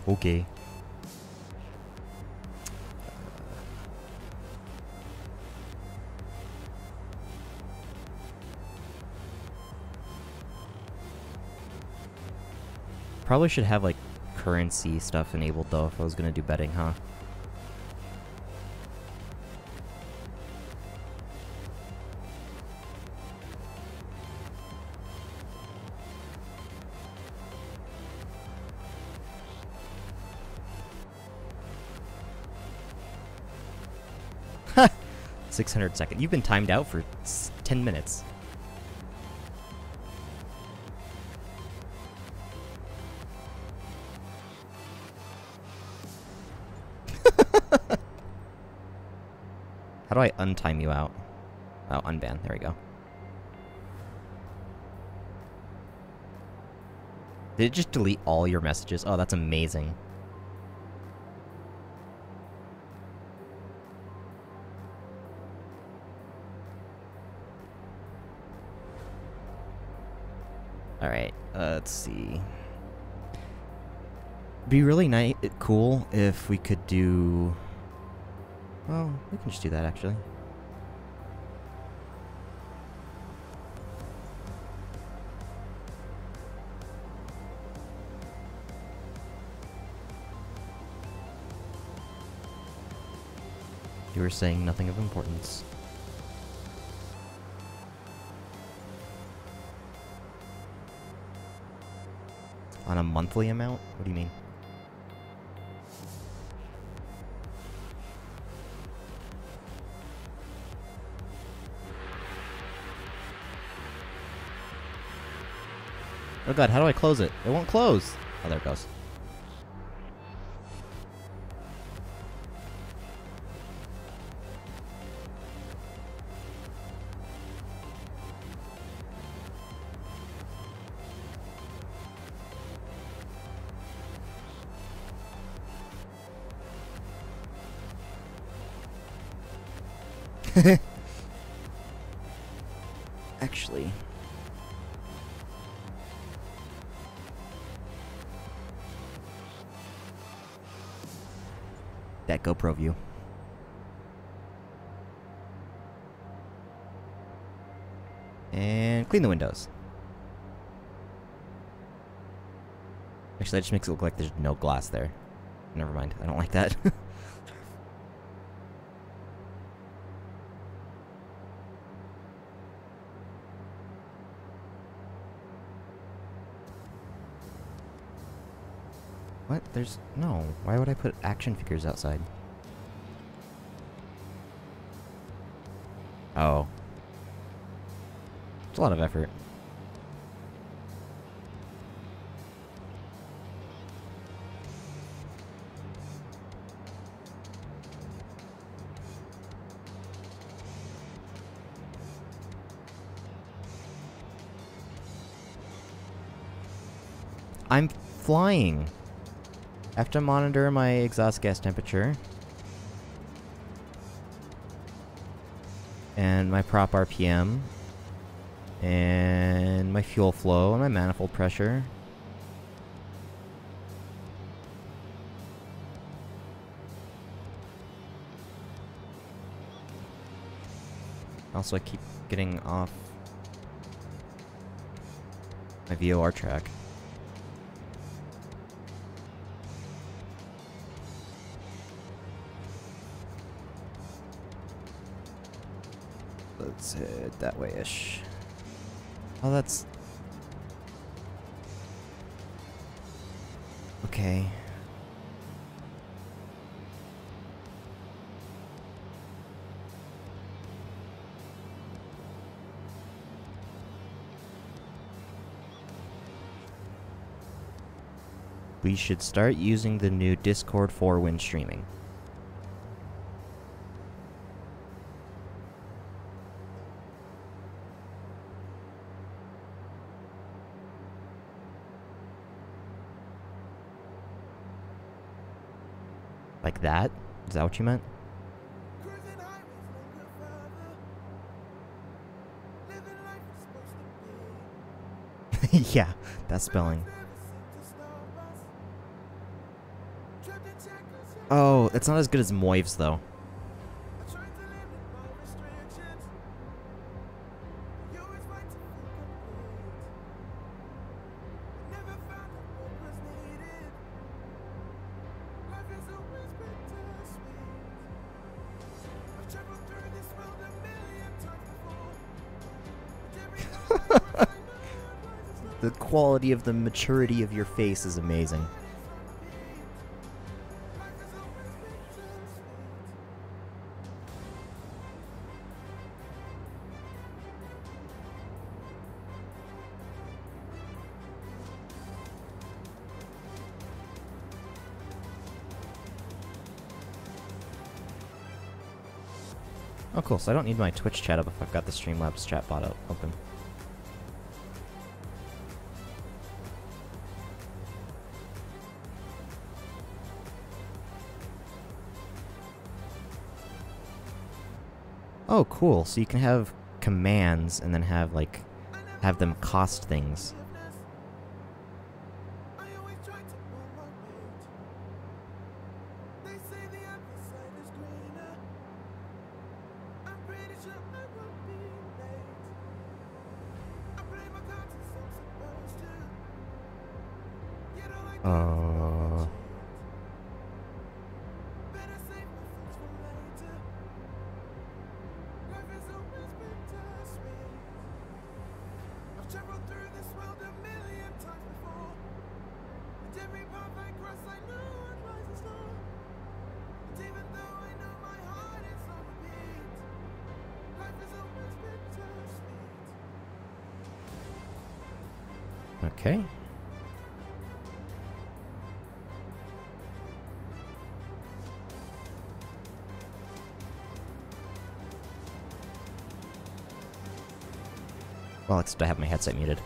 Okay. Probably should have like currency stuff enabled though if I was gonna do betting, huh? Ha! 600 seconds. You've been timed out for 10 minutes. How do I untime you out? Oh, unban. There we go. Did it just delete all your messages? Oh, that's amazing. Alright, let's see. Be really cool if we could do... Well, we can just do that, actually. You were saying nothing of importance. On a monthly amount? What do you mean? Oh god, how do I close it? It won't close! Oh, there it goes. Actually... that GoPro view. And clean the windows. Actually, that just makes it look like there's no glass there. Never mind, I don't like that. What? There's... no. Why would I put action figures outside? Oh. It's a lot of effort. I'm flying. I have to monitor my exhaust gas temperature. And my prop RPM. And my fuel flow and my manifold pressure. Also, I keep getting off my VOR track. Let's head that way-ish. Oh, that's... okay. We should start using the new Discord for wind streaming. Like that? Is that what you meant? Yeah, that spelling. Oh, it's not as good as Moives, though. The quality of the maturity of your face is amazing. Oh, cool. So I don't need my Twitch chat up if I've got the Streamlabs chat bot open. Oh, cool. So you can have commands and then have, like, have them cost things. Okay. Well, except I have my headset muted.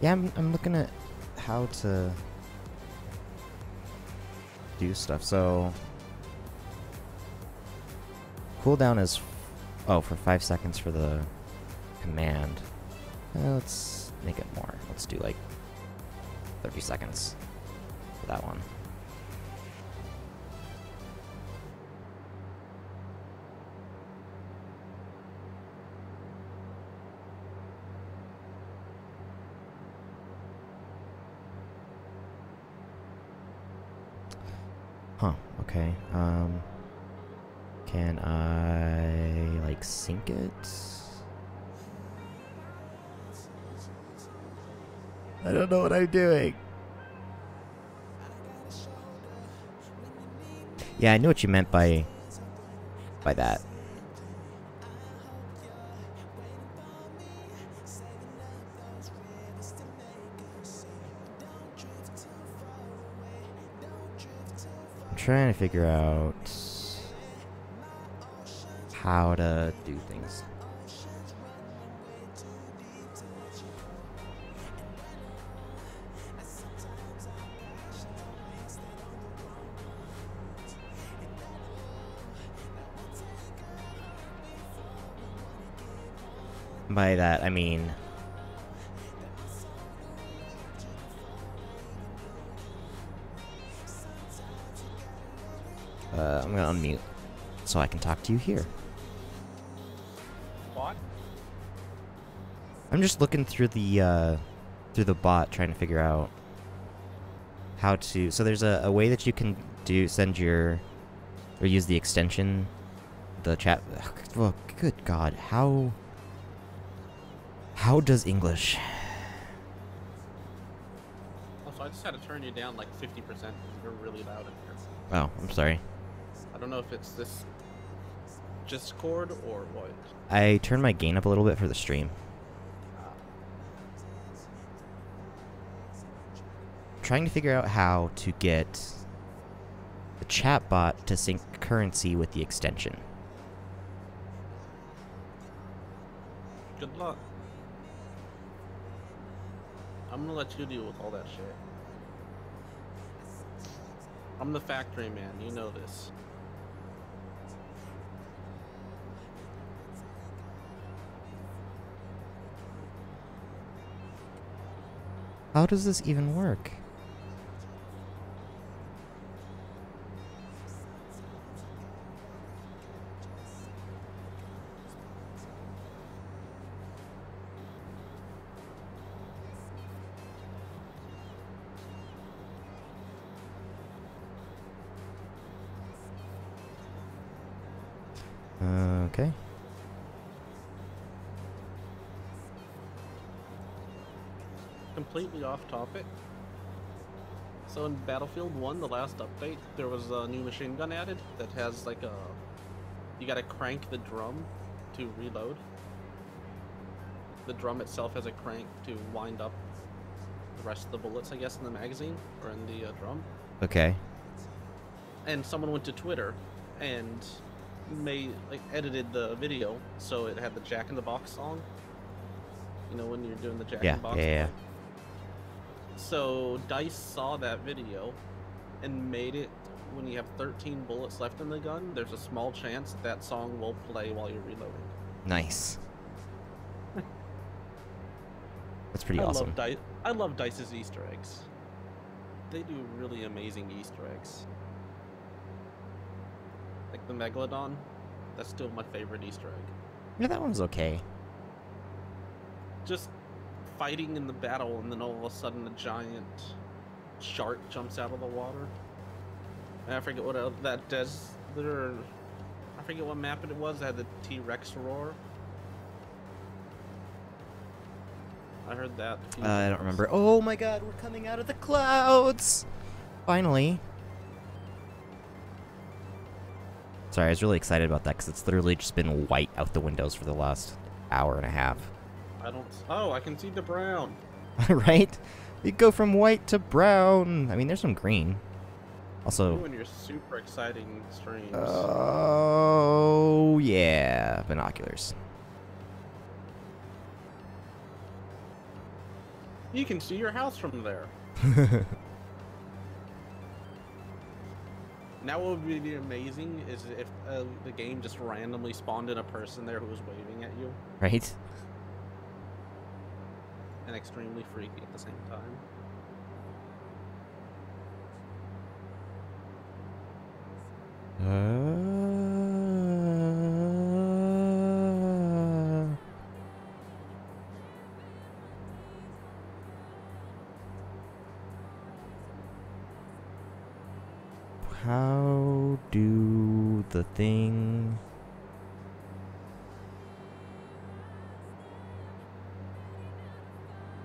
Yeah, I'm looking at how to do stuff. So cooldown is for 5 seconds for the command. Let's make it more. Let's do like 30 seconds for that one. Huh, okay. Can I, like, sync it? I don't know what I'm doing. Yeah, I knew what you meant by that. I'm trying to figure out how to do things. By that, I mean I'm gonna unmute so I can talk to you here. What? I'm just looking through the bot, trying to figure out how to. So there's a way that you can send your or use the extension, the chat. Oh, good God, how does English? Also, I just had to turn you down like 50% because you're really loud in here. Oh, I'm sorry. I don't know if it's this Discord or what. I turned my gain up a little bit for the stream. Trying to figure out how to get the chat bot to sync currency with the extension. Good luck. I'm gonna let you deal with all that shit. I'm the factory man, you know this. How does this even work? Okay. Completely off topic. So in Battlefield 1, the last update, there was a new machine gun added that has like a... You gotta crank the drum to reload. The drum itself has a crank to wind up the rest of the bullets, I guess, in the magazine, or in the drum. Okay. And someone went to Twitter and edited the video so it had the Jack in the Box song. You know, when you're doing the Jack in the Box yeah. song. So DICE saw that video and made it when you have 13 bullets left in the gun, there's a small chance that song will play while you're reloading. Nice. That's pretty awesome. I love DICE's Easter eggs. They do really amazing Easter eggs. Like the Megalodon, that's still my favorite Easter egg. Yeah, that one's okay. Just fighting in the battle, and then all of a sudden a giant shark jumps out of the water. And I forget what else that does. I forget what map it was that had the T-Rex roar. I heard that. I don't remember. Oh my god, we're coming out of the clouds! Finally. Sorry, I was really excited about that because it's literally just been white out the windows for the last hour and a half. Oh, I can see the brown. Right? You go from white to brown. I mean, there's some green. Also... You and your super exciting streams. Oh, yeah. Binoculars. You can see your house from there. Now what would be amazing is if the game just randomly spawned in a person there who was waving at you. Right? And extremely freaky at the same time. How do the thing...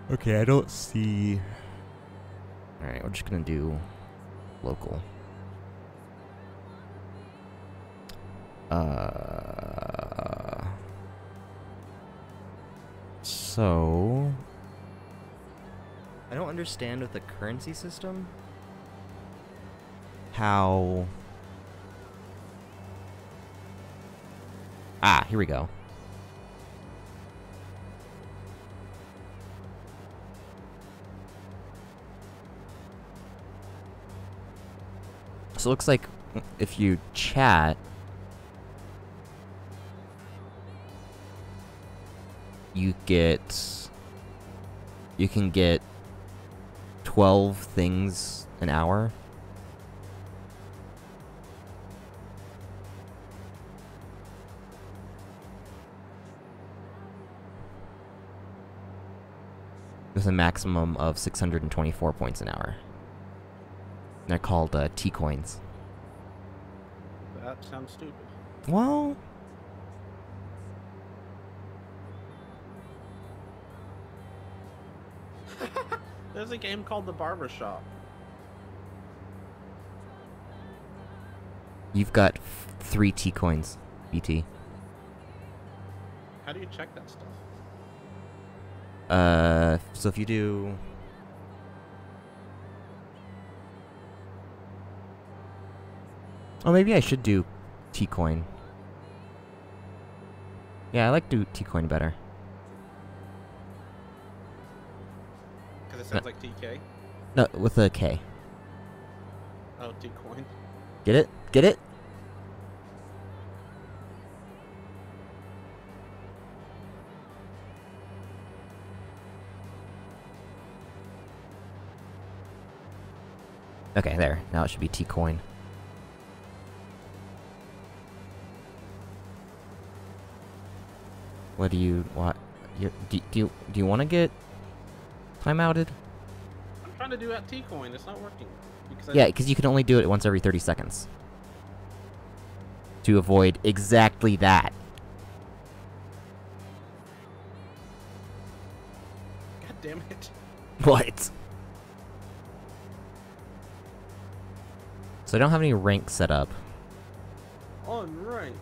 Okay, I don't see... Alright, we're just gonna do local. So... I don't understand with the currency system how... Ah, here we go. So it looks like if you chat, you can get 12 things an hour. With a maximum of 624 points an hour. They're called T-coins. That sounds stupid. Well... There's a game called The Barbershop. You've got 3 T-coins, BT. How do you check that stuff? So if you do... Oh, maybe I should do T-coin. Yeah, I like do T-coin better. Because it sounds like TK? No, with a K. Oh, T-coin. Get it? Get it? Okay, there. Now it should be T-coin. What do you want? Do you want to get timeouted? I'm trying to do that T-coin. It's not working. Yeah, because you can only do it once every 30 seconds. To avoid exactly that. God damn it. What? So I don't have any rank set up. Unranked.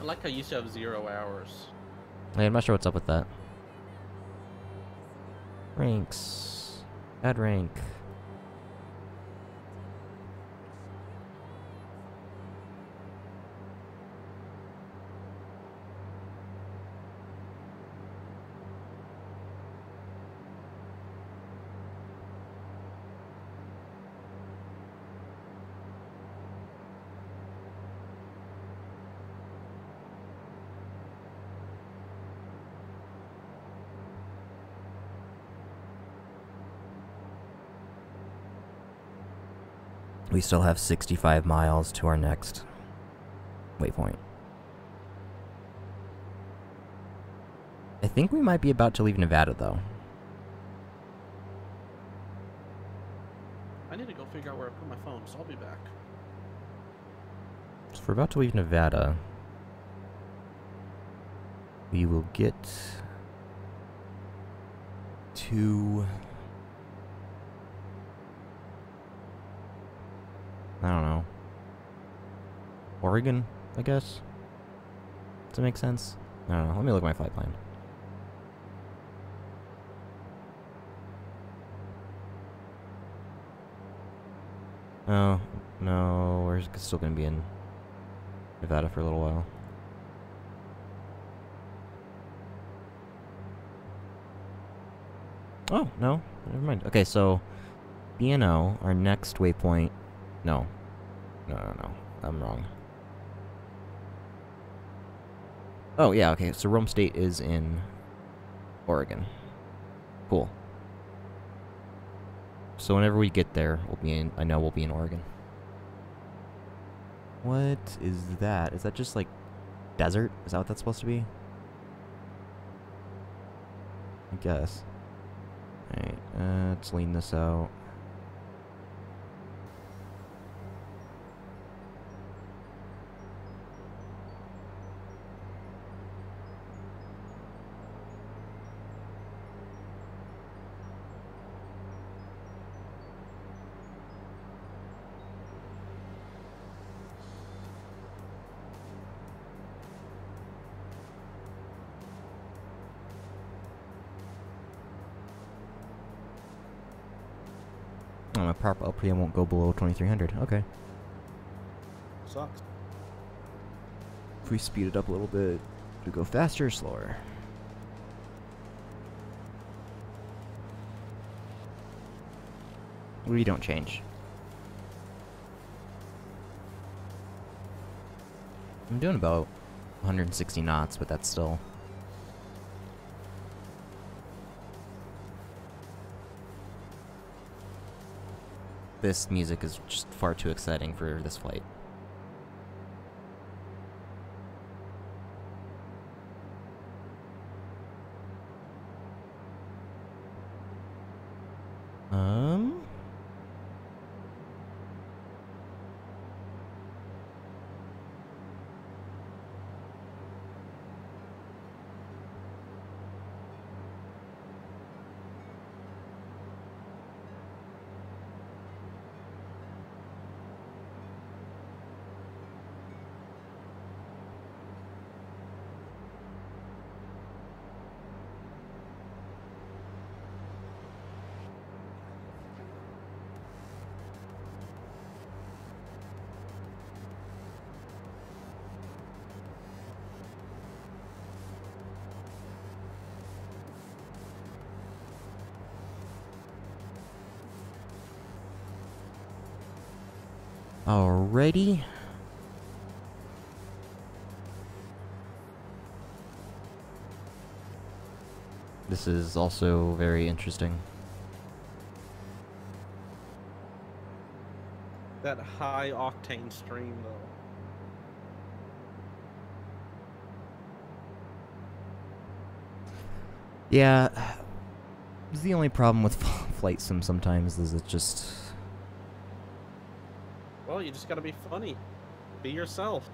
I like how you used to have 0 hours. I'm not sure what's up with that. Ranks. Add rank. We still have 65 miles to our next waypoint. I think we might be about to leave Nevada, though. I need to go figure out where I put my phone, so I'll be back. So if we're about to leave Nevada, we will get to... I don't know. Oregon, I guess? Does that make sense? I don't know. Let me look at my flight plan. Oh, no. We're still going to be in Nevada for a little while. Oh, no. Never mind. Okay, so... BNO, our next waypoint... No. No. I'm wrong. Oh, yeah, okay. So Rome State is in Oregon. Cool. So whenever we get there, we'll be in... I know we'll be in Oregon. What is that? Is that just, like, desert? Is that what that's supposed to be? I guess. Alright, let's lean this out. Oh, my prop LPM won't go below 2300. Okay. Sucks. If we speed it up a little bit, do we go faster or slower? We don't change. I'm doing about 160 knots, but that's still... This music is just far too exciting for this flight. Alrighty. This is also very interesting. That high octane stream, though. Yeah, the only problem with flight sim sometimes is it just... Well, you just gotta be funny. Be yourself.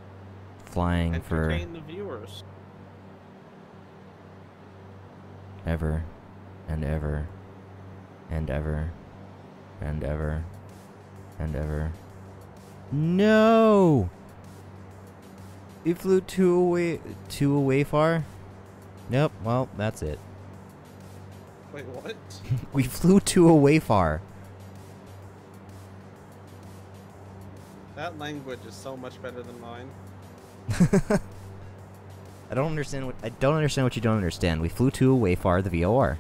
Flying for... entertain the viewers. Ever, and ever, and ever, and ever, and ever. No! We flew too away far? Nope, well, that's it. Wait, what? We flew too away far. That language is so much better than mine. I don't understand what you don't understand. We flew too away far the VOR.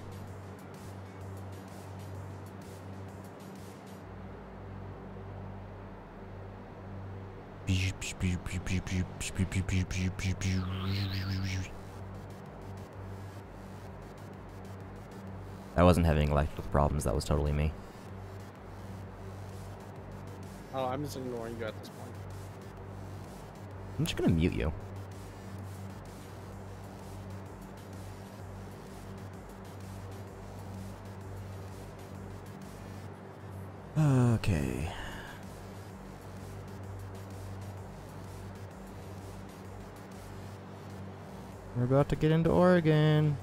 I wasn't having electrical problems, that was totally me. Oh, I'm just ignoring you at this point. I'm just gonna mute you. Okay. We're about to get into Oregon.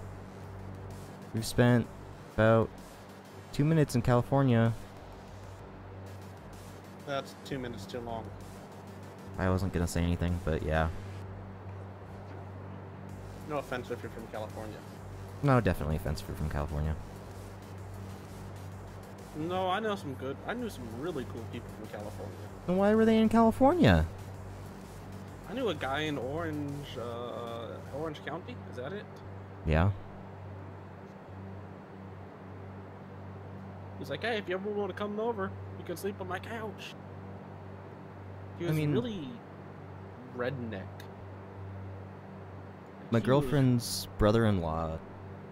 We've spent about 2 minutes in California. That's 2 minutes too long. I wasn't gonna say anything, but yeah. No offense if you're from California. No, definitely offensive from California. No, I knew some really cool people from California. Then why were they in California? I knew a guy in Orange County. Is that it? Yeah. He's like, hey, if you ever want to come over, you can sleep on my couch. He was really redneck. My girlfriend's brother-in-law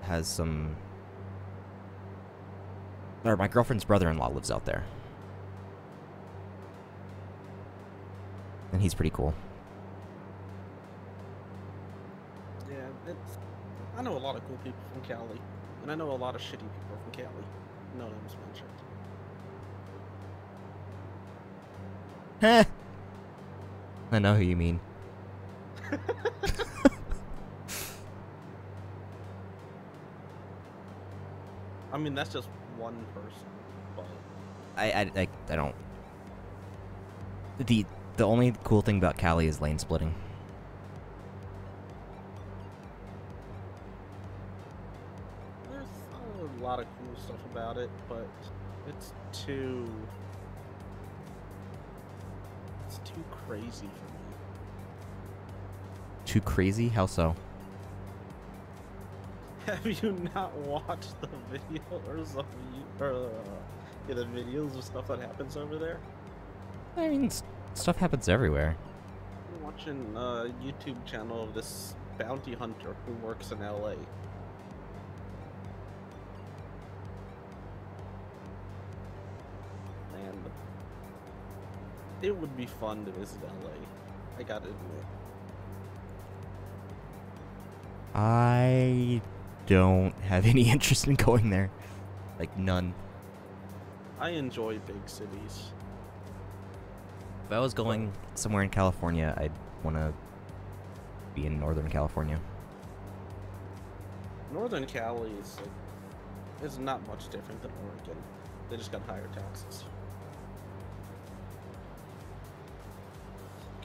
has some... Or my girlfriend's brother-in-law lives out there. And he's pretty cool. Yeah, I know a lot of cool people from Cali. And I know a lot of shitty people from Cali. No names mentioned. Heh! I know who you mean. I mean, that's just one person, but... I don't... The only cool thing about Cali is lane splitting. There's a lot of cool stuff about it, but it's too crazy for me. Too crazy? How so? Have you not watched the video the videos of stuff that happens over there? I mean, stuff happens everywhere. I'm watching a YouTube channel of this bounty hunter who works in LA. And it would be fun to visit LA. I gotta admit. I don't have any interest in going there. Like, none. I enjoy big cities. If I was going somewhere in California, I'd want to be in Northern California. Northern Cali is not much different than Oregon. They just got higher taxes.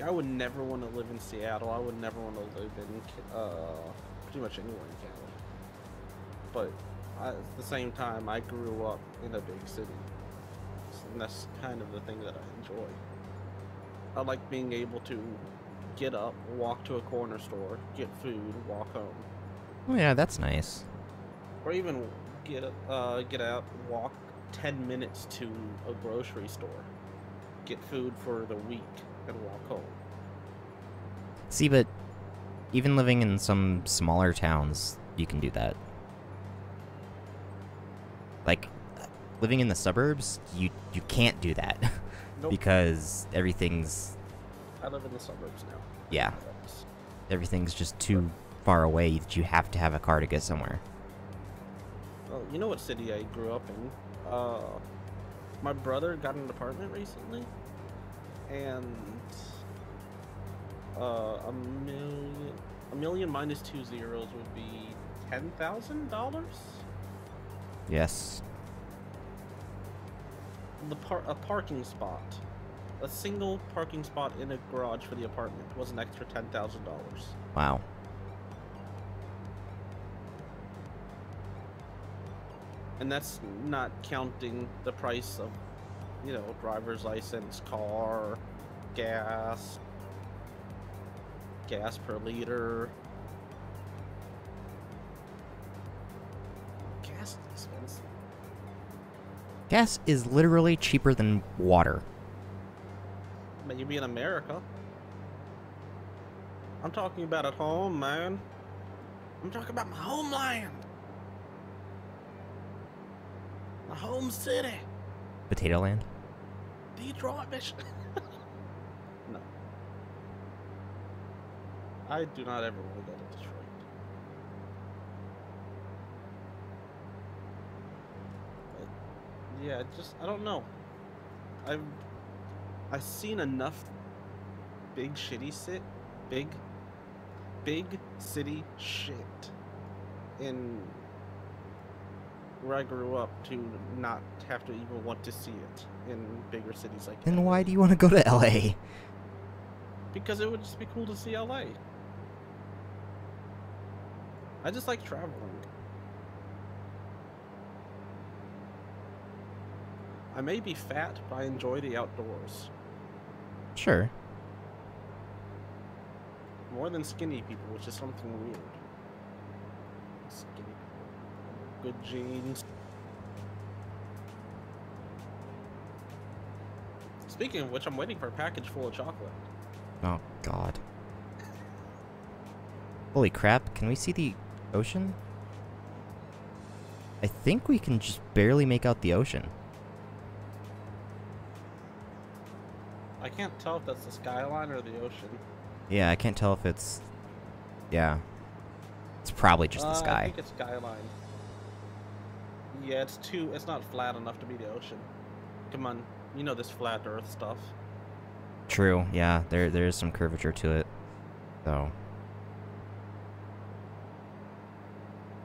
I would never want to live in Seattle. I would never want to live in pretty much anywhere in Cali. But at the same time, I grew up in a big city. And that's kind of the thing that I enjoy. I like being able to get up, walk to a corner store, get food, walk home. Oh yeah, that's nice. Or even get out, walk 10 minutes to a grocery store, get food for the week, and walk home. See, but even living in some smaller towns, you can do that. Like, living in the suburbs, you can't do that. Nope. because everything's, I live in the suburbs now. yeah, everything's just too far away that you have to have a car to get somewhere. Well, you know what city I grew up in? My brother got an apartment recently, and a million minus 2 zeros would be $10,000. Yes. A parking spot, a single parking spot in a garage for the apartment was an extra $10,000. Wow. And that's not counting the price of, driver's license, car, gas per liter. Gas is expensive. Gas is literally cheaper than water. Maybe in America. I'm talking about at home, man. I'm talking about my homeland. My home city. Potato Land? Detroit, Michigan. No. I do not ever want to go to Detroit. But, yeah, I don't know. I've seen enough big city shit in where I grew up to not have to even want to see it in bigger cities like Then LA. why do you want to go to LA? Because it would just be cool to see LA. I just like traveling. I may be fat, but I enjoy the outdoors. Sure. More than skinny people, which is something weird. Skinny people. Good genes. Speaking of which, I'm waiting for a package full of chocolate. Oh, God. Holy crap, can we see the ocean? I think we can just barely make out the ocean. I can't tell if that's the skyline or the ocean. Yeah, I can't tell if it's... Yeah. It's probably just the I sky. think it's skyline. Yeah, it's not flat enough to be the ocean. Come on, you know this flat earth stuff. True, yeah, there is some curvature to it. So...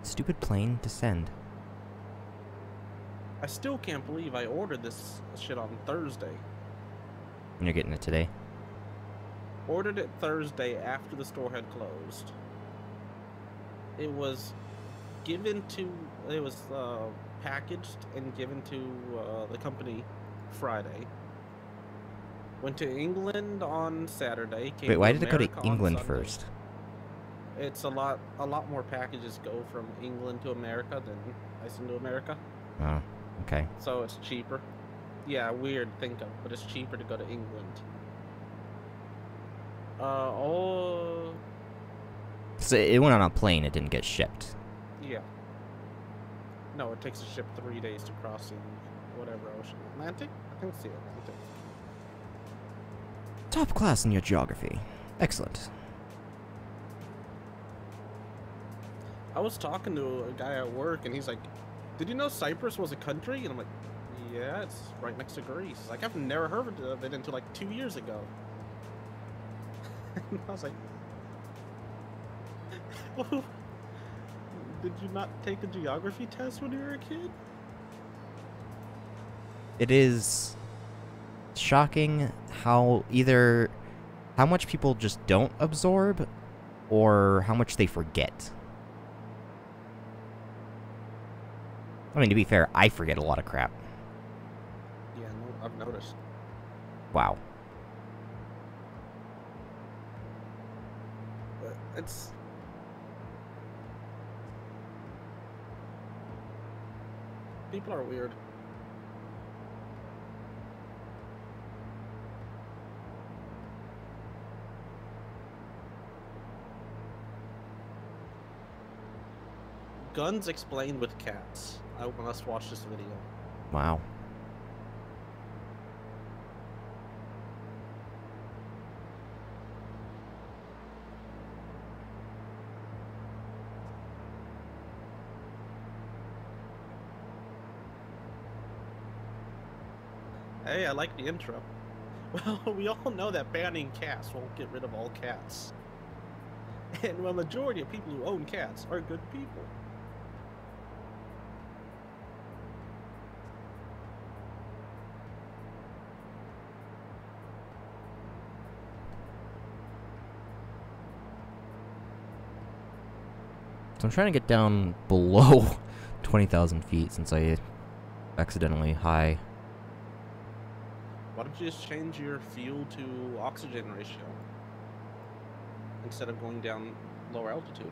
Stupid plane, descend. I still can't believe I ordered this shit on Thursday. And you're getting it today? Ordered it Thursday after the store had closed. It was packaged and given to the company Friday. Went to England on Saturday. Wait, why did it go to America on England Sunday. first? It's a lot more packages go from England to America than Iceland to America. Oh, okay. So it's cheaper. Yeah, weird to think of, but it's cheaper to go to England. So it went on a plane, it didn't get shipped. Yeah. No, it takes a ship 3 days to cross the whatever ocean. Atlantic? I think it's the Atlantic. Top class in your geography. Excellent. I was talking to a guy at work, and he's like, "Did you know Cyprus was a country?" And I'm like, "Yeah, it's right next to Greece." Like, I've never heard of it until like 2 years ago. And I was like, "Oh, did you not take a geography test when you were a kid?" It is shocking how much people just don't absorb or how much they forget. I mean, to be fair, I forget a lot of crap. Yeah, no, I've noticed. Wow. But it's... People are weird. Guns explained with cats. I must watch this video. Wow. Hey, I like the intro. Well, we all know that banning cats won't get rid of all cats. And the majority of people who own cats are good people. So I'm trying to get down below 20,000 feet since I accidentally high. Why don't you just change your fuel to oxygen ratio instead of going down lower altitude?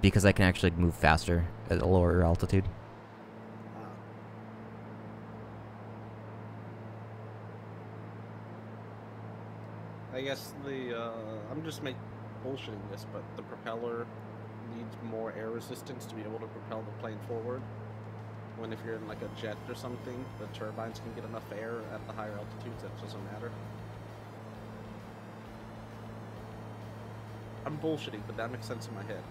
Because I can actually move faster at a lower altitude. I guess I'm just bullshitting this, but the propeller needs more air resistance to be able to propel the plane forward. When if you're in like a jet or something, the turbines can get enough air at the higher altitudes that it doesn't matter. I'm bullshitting, but that makes sense in my head.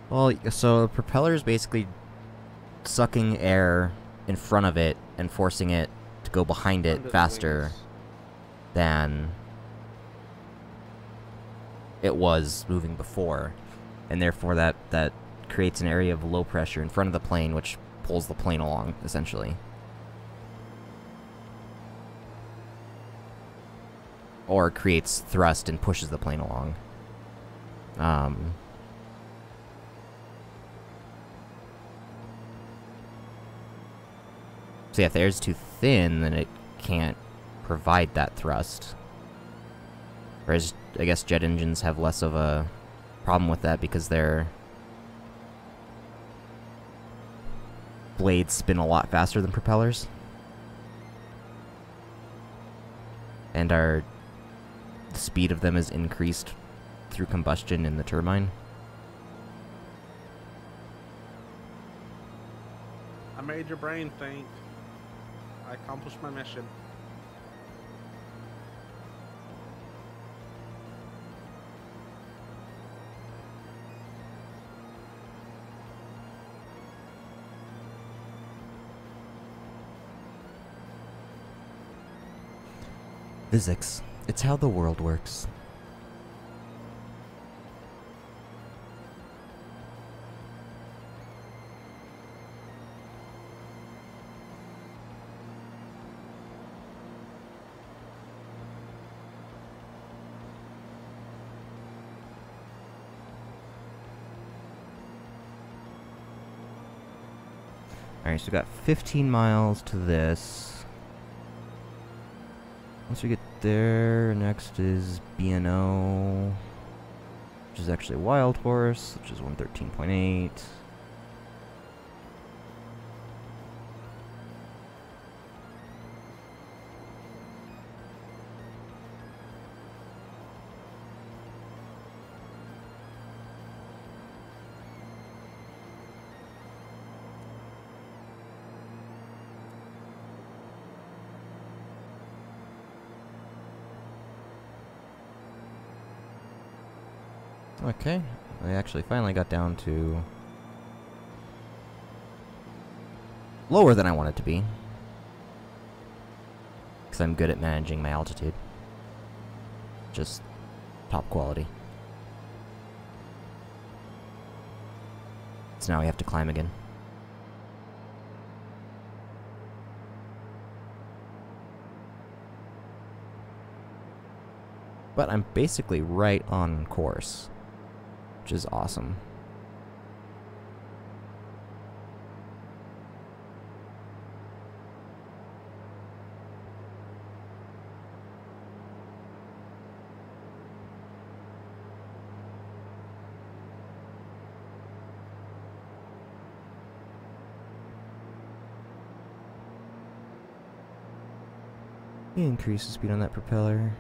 Well, so the propeller is basically sucking air in front of it and forcing it to go behind it faster than it was moving before. And therefore that creates an area of low pressure in front of the plane, which pulls the plane along, essentially. Or creates thrust and pushes the plane along. So yeah, if the air's too thin, then it can't provide that thrust. Whereas, I guess jet engines have less of a problem with that because their blades spin a lot faster than propellers. And the speed of them is increased through combustion in the turbine. I made your brain think. I accomplished my mission. Physics. It's how the world works. Alright, so we got 15 miles to this. Once we get there, next is BNO, which is actually a wild horse, which is 113.8. Okay, I actually finally got down to lower than I want it to be, because I'm good at managing my altitude. Just top quality. So now we have to climb again. But I'm basically right on course, which is awesome. Increase the speed on that propeller.